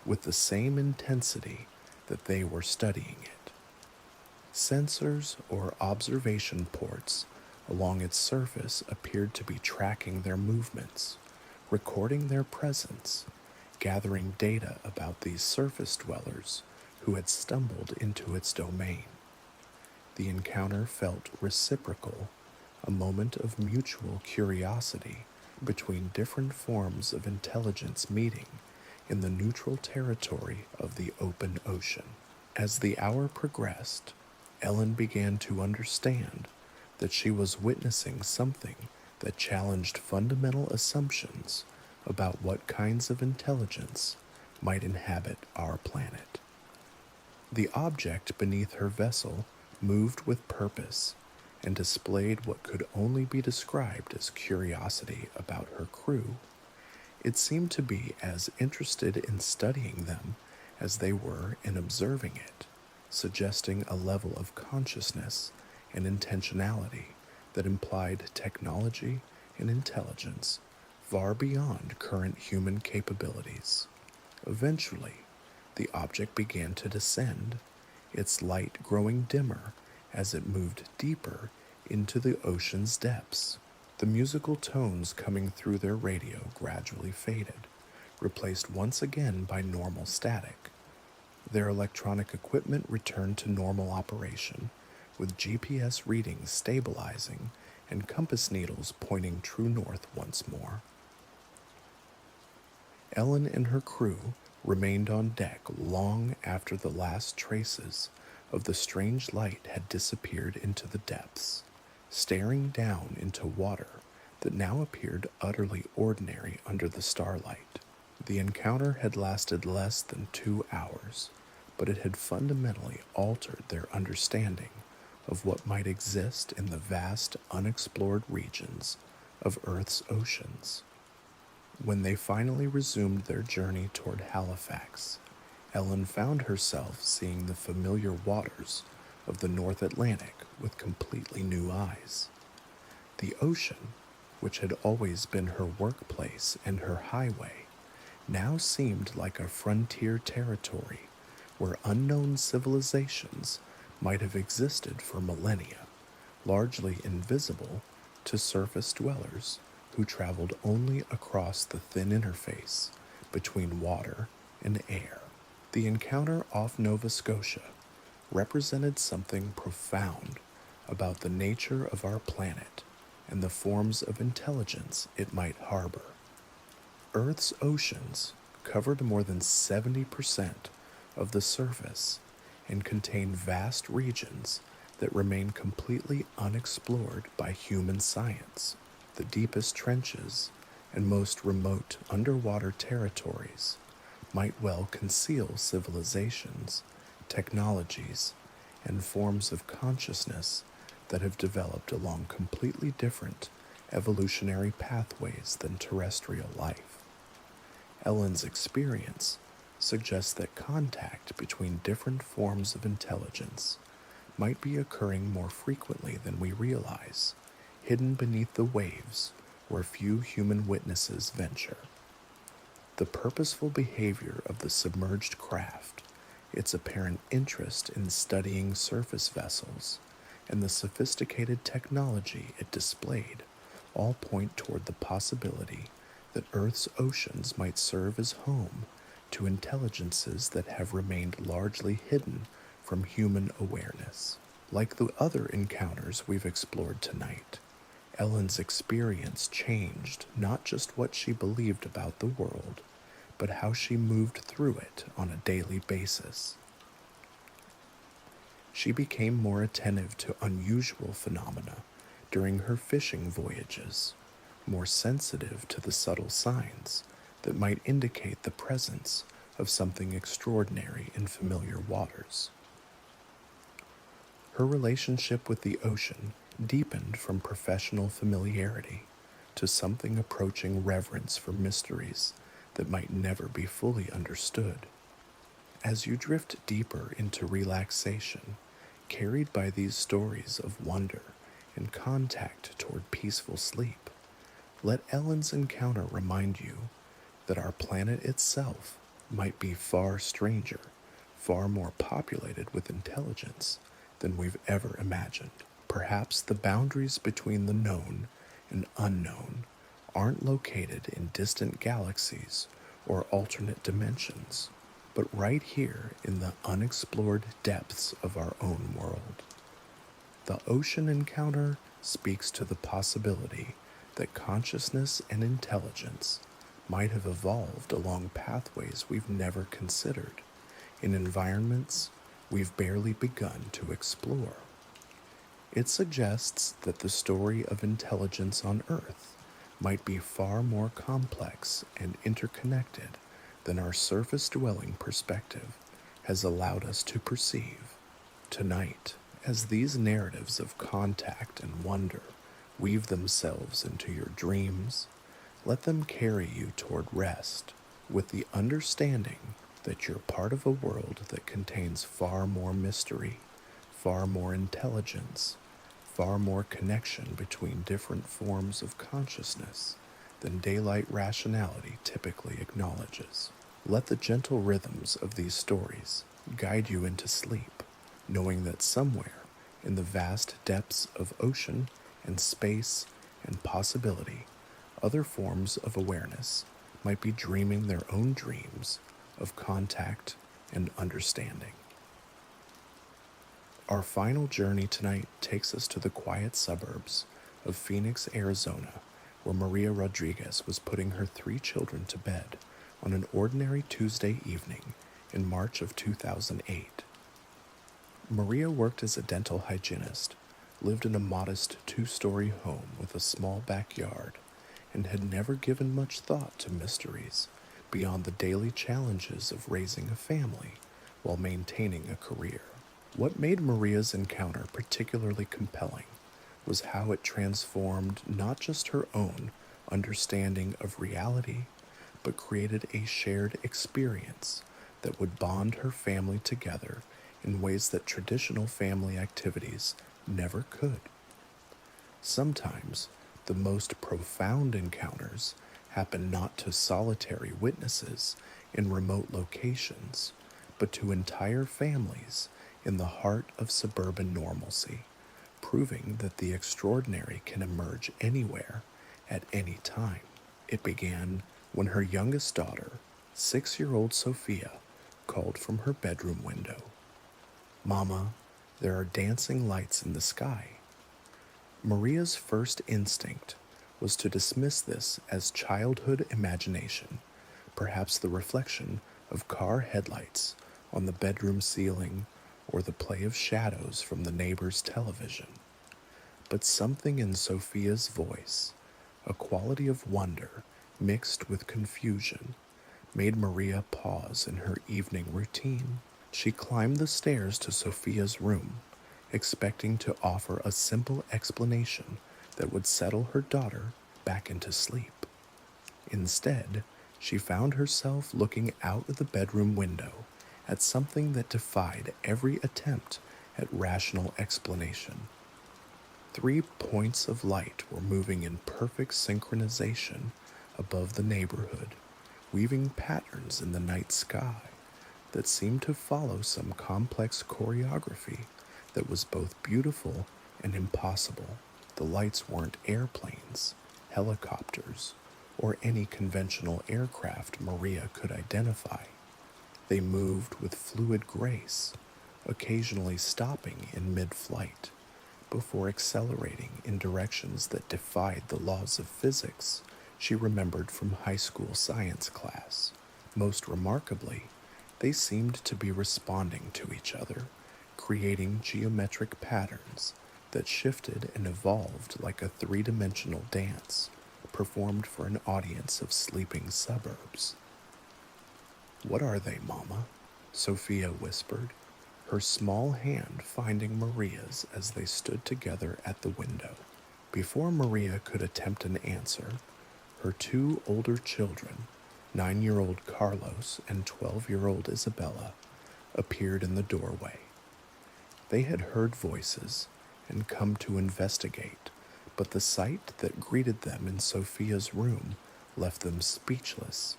with the same intensity that they were studying it. Sensors or observation ports along its surface appeared to be tracking their movements, recording their presence, gathering data about these surface dwellers who had stumbled into its domain. The encounter felt reciprocal, a moment of mutual curiosity between different forms of intelligence meeting in the neutral territory of the open ocean. As the hour progressed, Ellen began to understand that she was witnessing something that challenged fundamental assumptions about what kinds of intelligence might inhabit our planet. The object beneath her vessel moved with purpose and displayed what could only be described as curiosity about her crew. It seemed to be as interested in studying them as they were in observing it, suggesting a level of consciousness and intentionality that implied technology and intelligence far beyond current human capabilities. Eventually, the object began to descend, its light growing dimmer as it moved deeper into the ocean's depths. The musical tones coming through their radio gradually faded, replaced once again by normal static. Their electronic equipment returned to normal operation, with GPS readings stabilizing and compass needles pointing true north once more. Ellen and her crew remained on deck long after the last traces of the strange light had disappeared into the depths, staring down into water that now appeared utterly ordinary under the starlight. The encounter had lasted less than 2 hours, but it had fundamentally altered their understanding of what might exist in the vast, unexplored regions of Earth's oceans. When they finally resumed their journey toward Halifax, Ellen found herself seeing the familiar waters of the North Atlantic with completely new eyes. The ocean, which had always been her workplace and her highway, now seemed like a frontier territory where unknown civilizations might have existed for millennia, largely invisible to surface dwellers who traveled only across the thin interface between water and air. The encounter off Nova Scotia represented something profound about the nature of our planet and the forms of intelligence it might harbor. Earth's oceans covered more than 70% of the surface and contain vast regions that remain completely unexplored by human science. The deepest trenches and most remote underwater territories might well conceal civilizations, technologies, and forms of consciousness that have developed along completely different evolutionary pathways than terrestrial life. Ellen's experience suggests that contact between different forms of intelligence might be occurring more frequently than we realize, hidden beneath the waves where few human witnesses venture. The purposeful behavior of the submerged craft, its apparent interest in studying surface vessels, and the sophisticated technology it displayed all point toward the possibility that Earth's oceans might serve as home to intelligences that have remained largely hidden from human awareness. Like the other encounters we've explored tonight, Ellen's experience changed not just what she believed about the world, but how she moved through it on a daily basis. She became more attentive to unusual phenomena during her fishing voyages, more sensitive to the subtle signs that might indicate the presence of something extraordinary in familiar waters. Her relationship with the ocean deepened from professional familiarity to something approaching reverence for mysteries that might never be fully understood. As you drift deeper into relaxation, carried by these stories of wonder and contact toward peaceful sleep, let Ellen's encounter remind you that our planet itself might be far stranger, far more populated with intelligence than we've ever imagined. Perhaps the boundaries between the known and unknown aren't located in distant galaxies or alternate dimensions, but right here in the unexplored depths of our own world. The ocean encounter speaks to the possibility that consciousness and intelligence might have evolved along pathways we've never considered, in environments we've barely begun to explore. It suggests that the story of intelligence on Earth might be far more complex and interconnected than our surface-dwelling perspective has allowed us to perceive. Tonight, as these narratives of contact and wonder weave themselves into your dreams, let them carry you toward rest with the understanding that you're part of a world that contains far more mystery, far more intelligence, far more connection between different forms of consciousness than daylight rationality typically acknowledges. Let the gentle rhythms of these stories guide you into sleep, knowing that somewhere in the vast depths of ocean and space and possibility, other forms of awareness might be dreaming their own dreams of contact and understanding. Our final journey tonight takes us to the quiet suburbs of Phoenix, Arizona, where Maria Rodriguez was putting her 3 children to bed on an ordinary Tuesday evening in March of 2008. Maria worked as a dental hygienist, lived in a modest 2-story home with a small backyard, and had never given much thought to mysteries beyond the daily challenges of raising a family while maintaining a career. What made Maria's encounter particularly compelling was how it transformed not just her own understanding of reality, but created a shared experience that would bond her family together in ways that traditional family activities never could. Sometimes, the most profound encounters happen not to solitary witnesses in remote locations, but to entire families in the heart of suburban normalcy, proving that the extraordinary can emerge anywhere at any time. It began when her youngest daughter, 6-year-old Sophia, called from her bedroom window, "Mama, there are dancing lights in the sky." Maria's first instinct was to dismiss this as childhood imagination, perhaps the reflection of car headlights on the bedroom ceiling or the play of shadows from the neighbor's television. But something in Sophia's voice, a quality of wonder mixed with confusion, made Maria pause in her evening routine. She climbed the stairs to Sophia's room, expecting to offer a simple explanation that would settle her daughter back into sleep. Instead, she found herself looking out of the bedroom window at something that defied every attempt at rational explanation. 3 points of light were moving in perfect synchronization above the neighborhood, weaving patterns in the night sky that seemed to follow some complex choreography that was both beautiful and impossible. The lights weren't airplanes, helicopters, or any conventional aircraft Maria could identify. They moved with fluid grace, occasionally stopping in mid-flight, before accelerating in directions that defied the laws of physics she remembered from high school science class. Most remarkably, they seemed to be responding to each other, creating geometric patterns that shifted and evolved like a three-dimensional dance performed for an audience of sleeping suburbs. "What are they, Mama?" Sophia whispered, her small hand finding Maria's as they stood together at the window. Before Maria could attempt an answer, her 2 older children, 9-year-old Carlos and 12-year-old Isabella, appeared in the doorway. They had heard voices and come to investigate, but the sight that greeted them in Sophia's room left them speechless.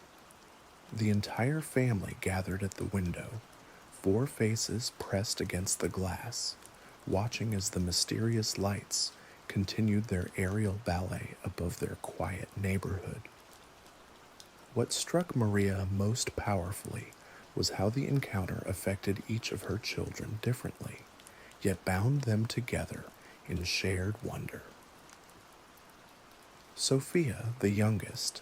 The entire family gathered at the window, 4 faces pressed against the glass, watching as the mysterious lights continued their aerial ballet above their quiet neighborhood. What struck Maria most powerfully was how the encounter affected each of her children differently, yet bound them together in shared wonder. Sophia, the youngest,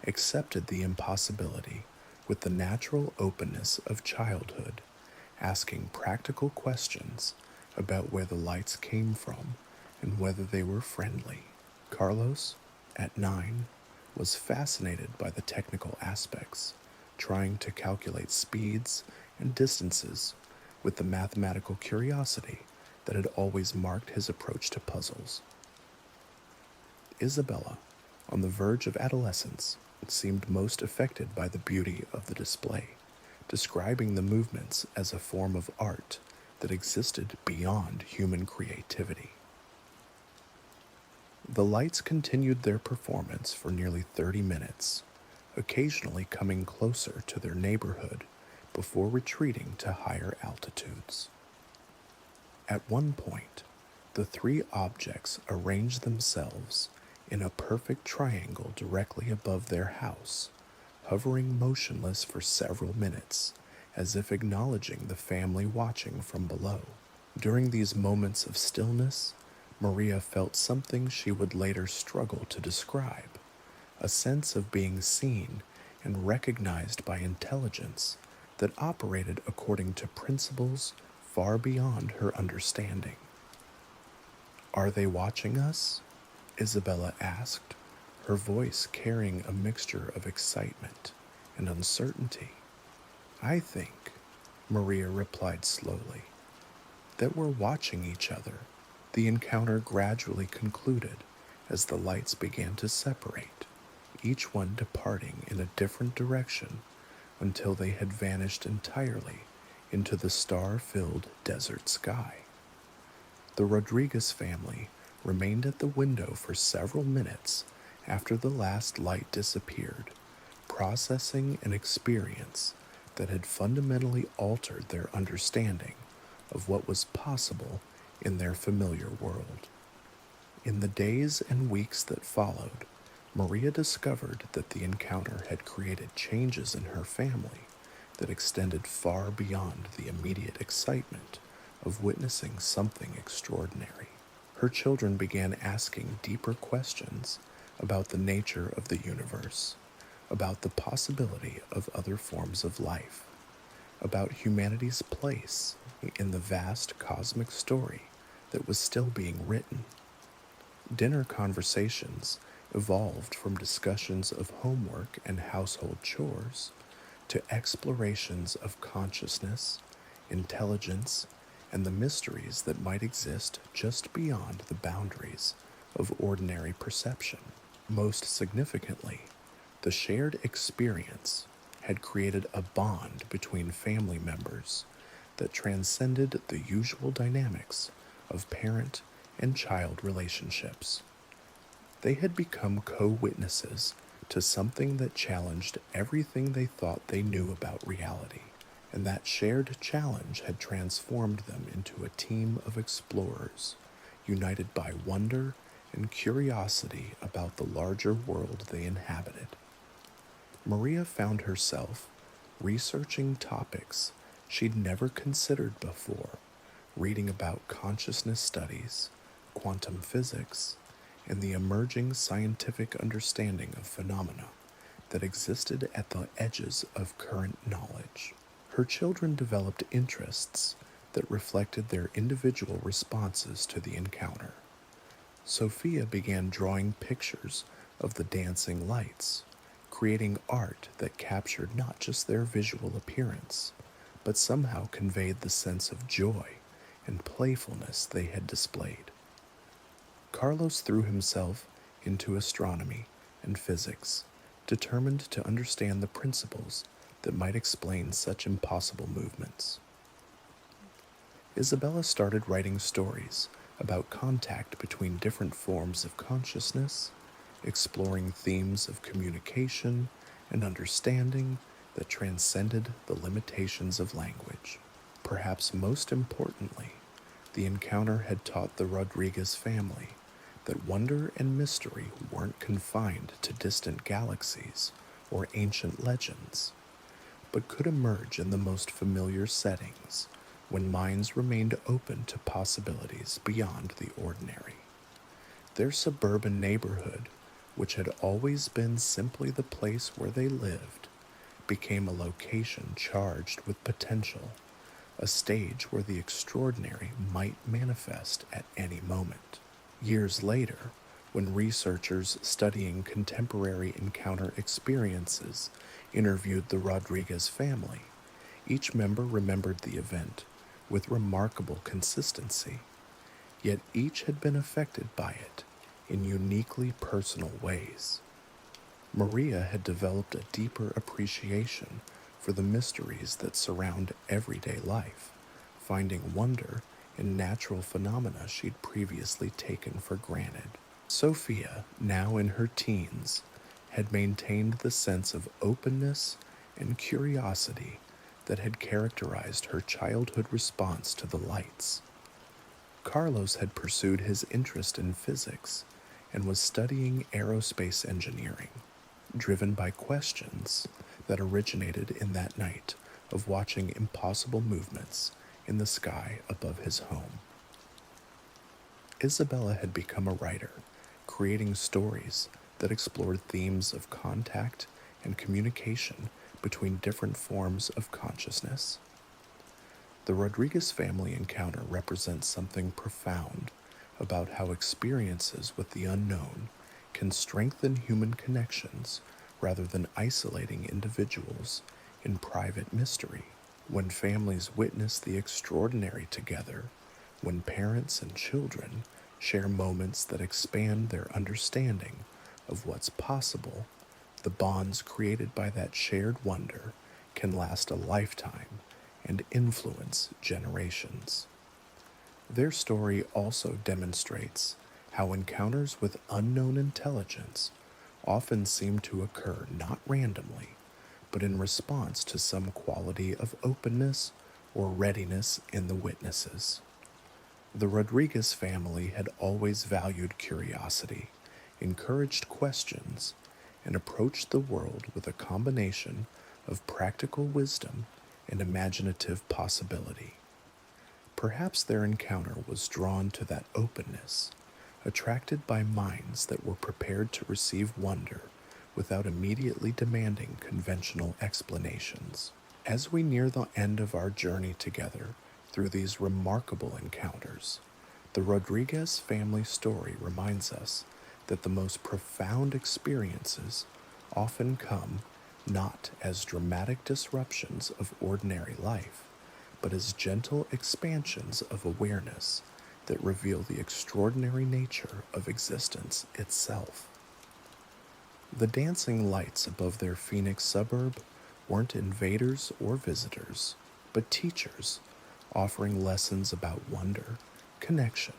accepted the impossibility with the natural openness of childhood, asking practical questions about where the lights came from and whether they were friendly. Carlos, at 9, was fascinated by the technical aspects, trying to calculate speeds and distances with the mathematical curiosity that had always marked his approach to puzzles. Isabella, on the verge of adolescence, seemed most affected by the beauty of the display, describing the movements as a form of art that existed beyond human creativity. The lights continued their performance for nearly 30 minutes, occasionally coming closer to their neighborhood before retreating to higher altitudes. At one point, the 3 objects arranged themselves in a perfect triangle directly above their house, hovering motionless for several minutes, as if acknowledging the family watching from below. During these moments of stillness, Maria felt something she would later struggle to describe, a sense of being seen and recognized by intelligence that operated according to principles far beyond her understanding. "Are they watching us?" Isabella asked, her voice carrying a mixture of excitement and uncertainty. "I think," Maria replied slowly, "that we're watching each other." The encounter gradually concluded as the lights began to separate, each one departing in a different direction until they had vanished entirely into the star-filled desert sky. The Rodriguez family remained at the window for several minutes after the last light disappeared, processing an experience that had fundamentally altered their understanding of what was possible in their familiar world. In the days and weeks that followed, Maria discovered that the encounter had created changes in her family that extended far beyond the immediate excitement of witnessing something extraordinary. her children began asking deeper questions about the nature of the universe, about the possibility of other forms of life, about humanity's place in the vast cosmic story that was still being written. Dinner conversations evolved from discussions of homework and household chores to explorations of consciousness, intelligence, and the mysteries that might exist just beyond the boundaries of ordinary perception. Most significantly, the shared experience had created a bond between family members that transcended the usual dynamics of parent and child relationships. They had become co-witnesses to something that challenged everything they thought they knew about reality, and that shared challenge had transformed them into a team of explorers, united by wonder and curiosity about the larger world they inhabited. Maria found herself researching topics she'd never considered before, reading about consciousness studies, quantum physics, and the emerging scientific understanding of phenomena that existed at the edges of current knowledge. Her children developed interests that reflected their individual responses to the encounter. Sophia began drawing pictures of the dancing lights, creating art that captured not just their visual appearance, but somehow conveyed the sense of joy and playfulness they had displayed. Carlos threw himself into astronomy and physics, determined to understand the principles that might explain such impossible movements. Isabella started writing stories about contact between different forms of consciousness, exploring themes of communication and understanding that transcended the limitations of language. Perhaps most importantly, the encounter had taught the Rodriguez family that wonder and mystery weren't confined to distant galaxies or ancient legends, but could emerge in the most familiar settings when minds remained open to possibilities beyond the ordinary. Their suburban neighborhood, which had always been simply the place where they lived, became a location charged with potential, a stage where the extraordinary might manifest at any moment. Years later, when researchers studying contemporary encounter experiences interviewed the Rodriguez family, each member remembered the event with remarkable consistency, yet each had been affected by it in uniquely personal ways. Maria had developed a deeper appreciation for the mysteries that surround everyday life, finding wonder in natural phenomena she'd previously taken for granted. Sophia, now in her teens, had maintained the sense of openness and curiosity that had characterized her childhood response to the lights. Carlos had pursued his interest in physics and was studying aerospace engineering, driven by questions that originated in that night of watching impossible movements in the sky above his home. Isabella had become a writer, creating stories that explored themes of contact and communication between different forms of consciousness. The Rodriguez family encounter represents something profound about how experiences with the unknown can strengthen human connections rather than isolating individuals in private mystery. When families witness the extraordinary together, when parents and children share moments that expand their understanding of what's possible, the bonds created by that shared wonder can last a lifetime and influence generations. Their story also demonstrates how encounters with unknown intelligence often seem to occur not randomly, but in response to some quality of openness or readiness in the witnesses. The Rodriguez family had always valued curiosity, encouraged questions, and approached the world with a combination of practical wisdom and imaginative possibility. Perhaps their encounter was drawn to that openness, attracted by minds that were prepared to receive wonder without immediately demanding conventional explanations. As we near the end of our journey together through these remarkable encounters, the Rodriguez family story reminds us that the most profound experiences often come not as dramatic disruptions of ordinary life, but as gentle expansions of awareness that reveal the extraordinary nature of existence itself. The dancing lights above their Phoenix suburb weren't invaders or visitors, but teachers offering lessons about wonder, connection,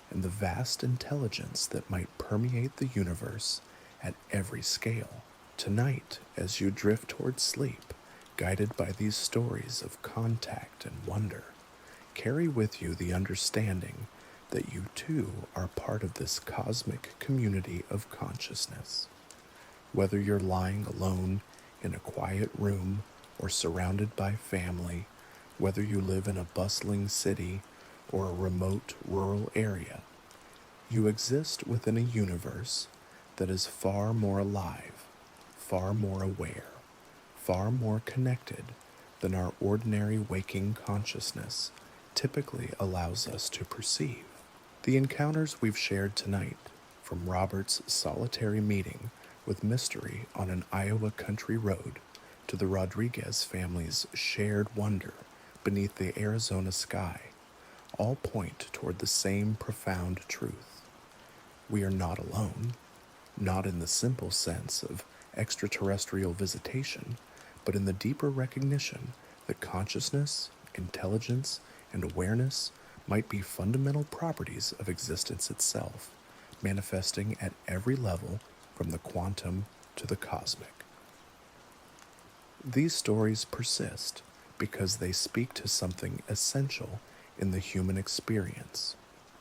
and the vast intelligence that might permeate the universe at every scale. Tonight, as you drift toward sleep, guided by these stories of contact and wonder, carry with you the understanding that you too are part of this cosmic community of consciousness. Whether you're lying alone in a quiet room or surrounded by family, whether you live in a bustling city or a remote rural area, you exist within a universe that is far more alive, far more aware, far more connected than our ordinary waking consciousness typically allows us to perceive. The encounters we've shared tonight, from Robert's solitary meeting with mystery on an Iowa country road to the Rodriguez family's shared wonder beneath the Arizona sky, all point toward the same profound truth. We are not alone, not in the simple sense of extraterrestrial visitation, but in the deeper recognition that consciousness, intelligence, and awareness might be fundamental properties of existence itself, manifesting at every level from the quantum to the cosmic. These stories persist because they speak to something essential in the human experience,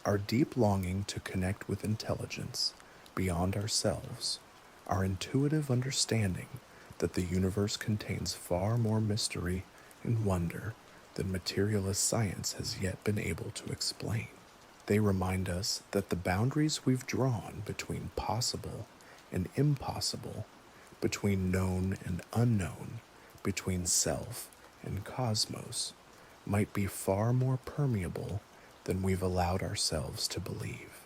our deep longing to connect with intelligence beyond ourselves, our intuitive understanding that the universe contains far more mystery and wonder than materialist science has yet been able to explain. They remind us that the boundaries we've drawn between possible and impossible, between known and unknown, between self and cosmos, might be far more permeable than we've allowed ourselves to believe.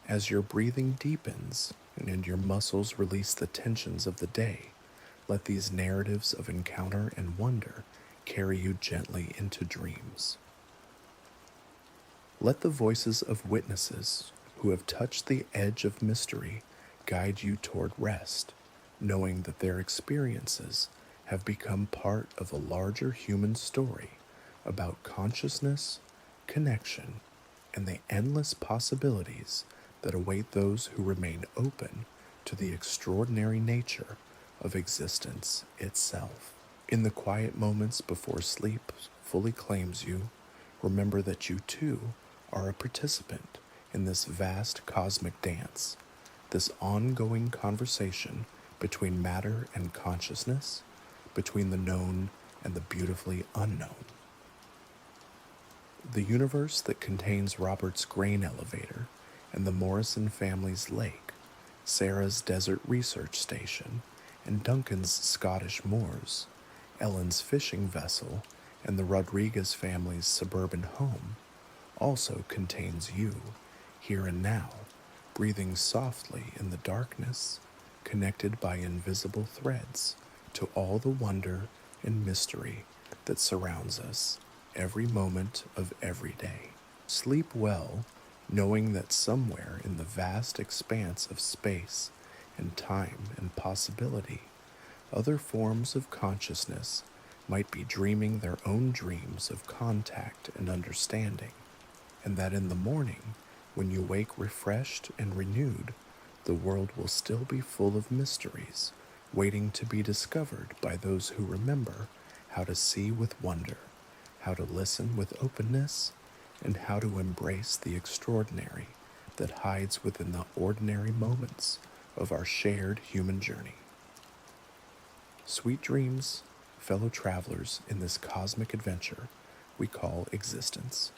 As your breathing deepens and your muscles release the tensions of the day, let these narratives of encounter and wonder carry you gently into dreams. Let the voices of witnesses who have touched the edge of mystery guide you toward rest, knowing that their experiences have become part of a larger human story about consciousness, connection, and the endless possibilities that await those who remain open to the extraordinary nature of existence itself. In the quiet moments before sleep fully claims you, remember that you too are a participant in this vast cosmic dance, this ongoing conversation between matter and consciousness, between the known and the beautifully unknown. The universe that contains Robert's grain elevator and the Morrison family's lake, Sarah's desert research station, and Duncan's Scottish moors, Ellen's fishing vessel, and the Rodriguez family's suburban home also contains you, here and now, breathing softly in the darkness, connected by invisible threads to all the wonder and mystery that surrounds us every moment of every day. Sleep well, knowing that somewhere in the vast expanse of space and time and possibility, other forms of consciousness might be dreaming their own dreams of contact and understanding, and that in the morning, when you wake refreshed and renewed, the world will still be full of mysteries, waiting to be discovered by those who remember how to see with wonder, how to listen with openness, and how to embrace the extraordinary that hides within the ordinary moments of our shared human journey. Sweet dreams, fellow travelers in this cosmic adventure we call existence.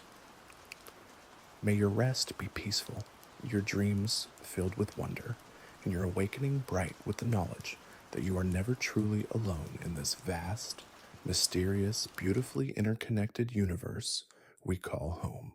May your rest be peaceful, your dreams filled with wonder, and your awakening bright with the knowledge that you are never truly alone in this vast, mysterious, beautifully interconnected universe we call home.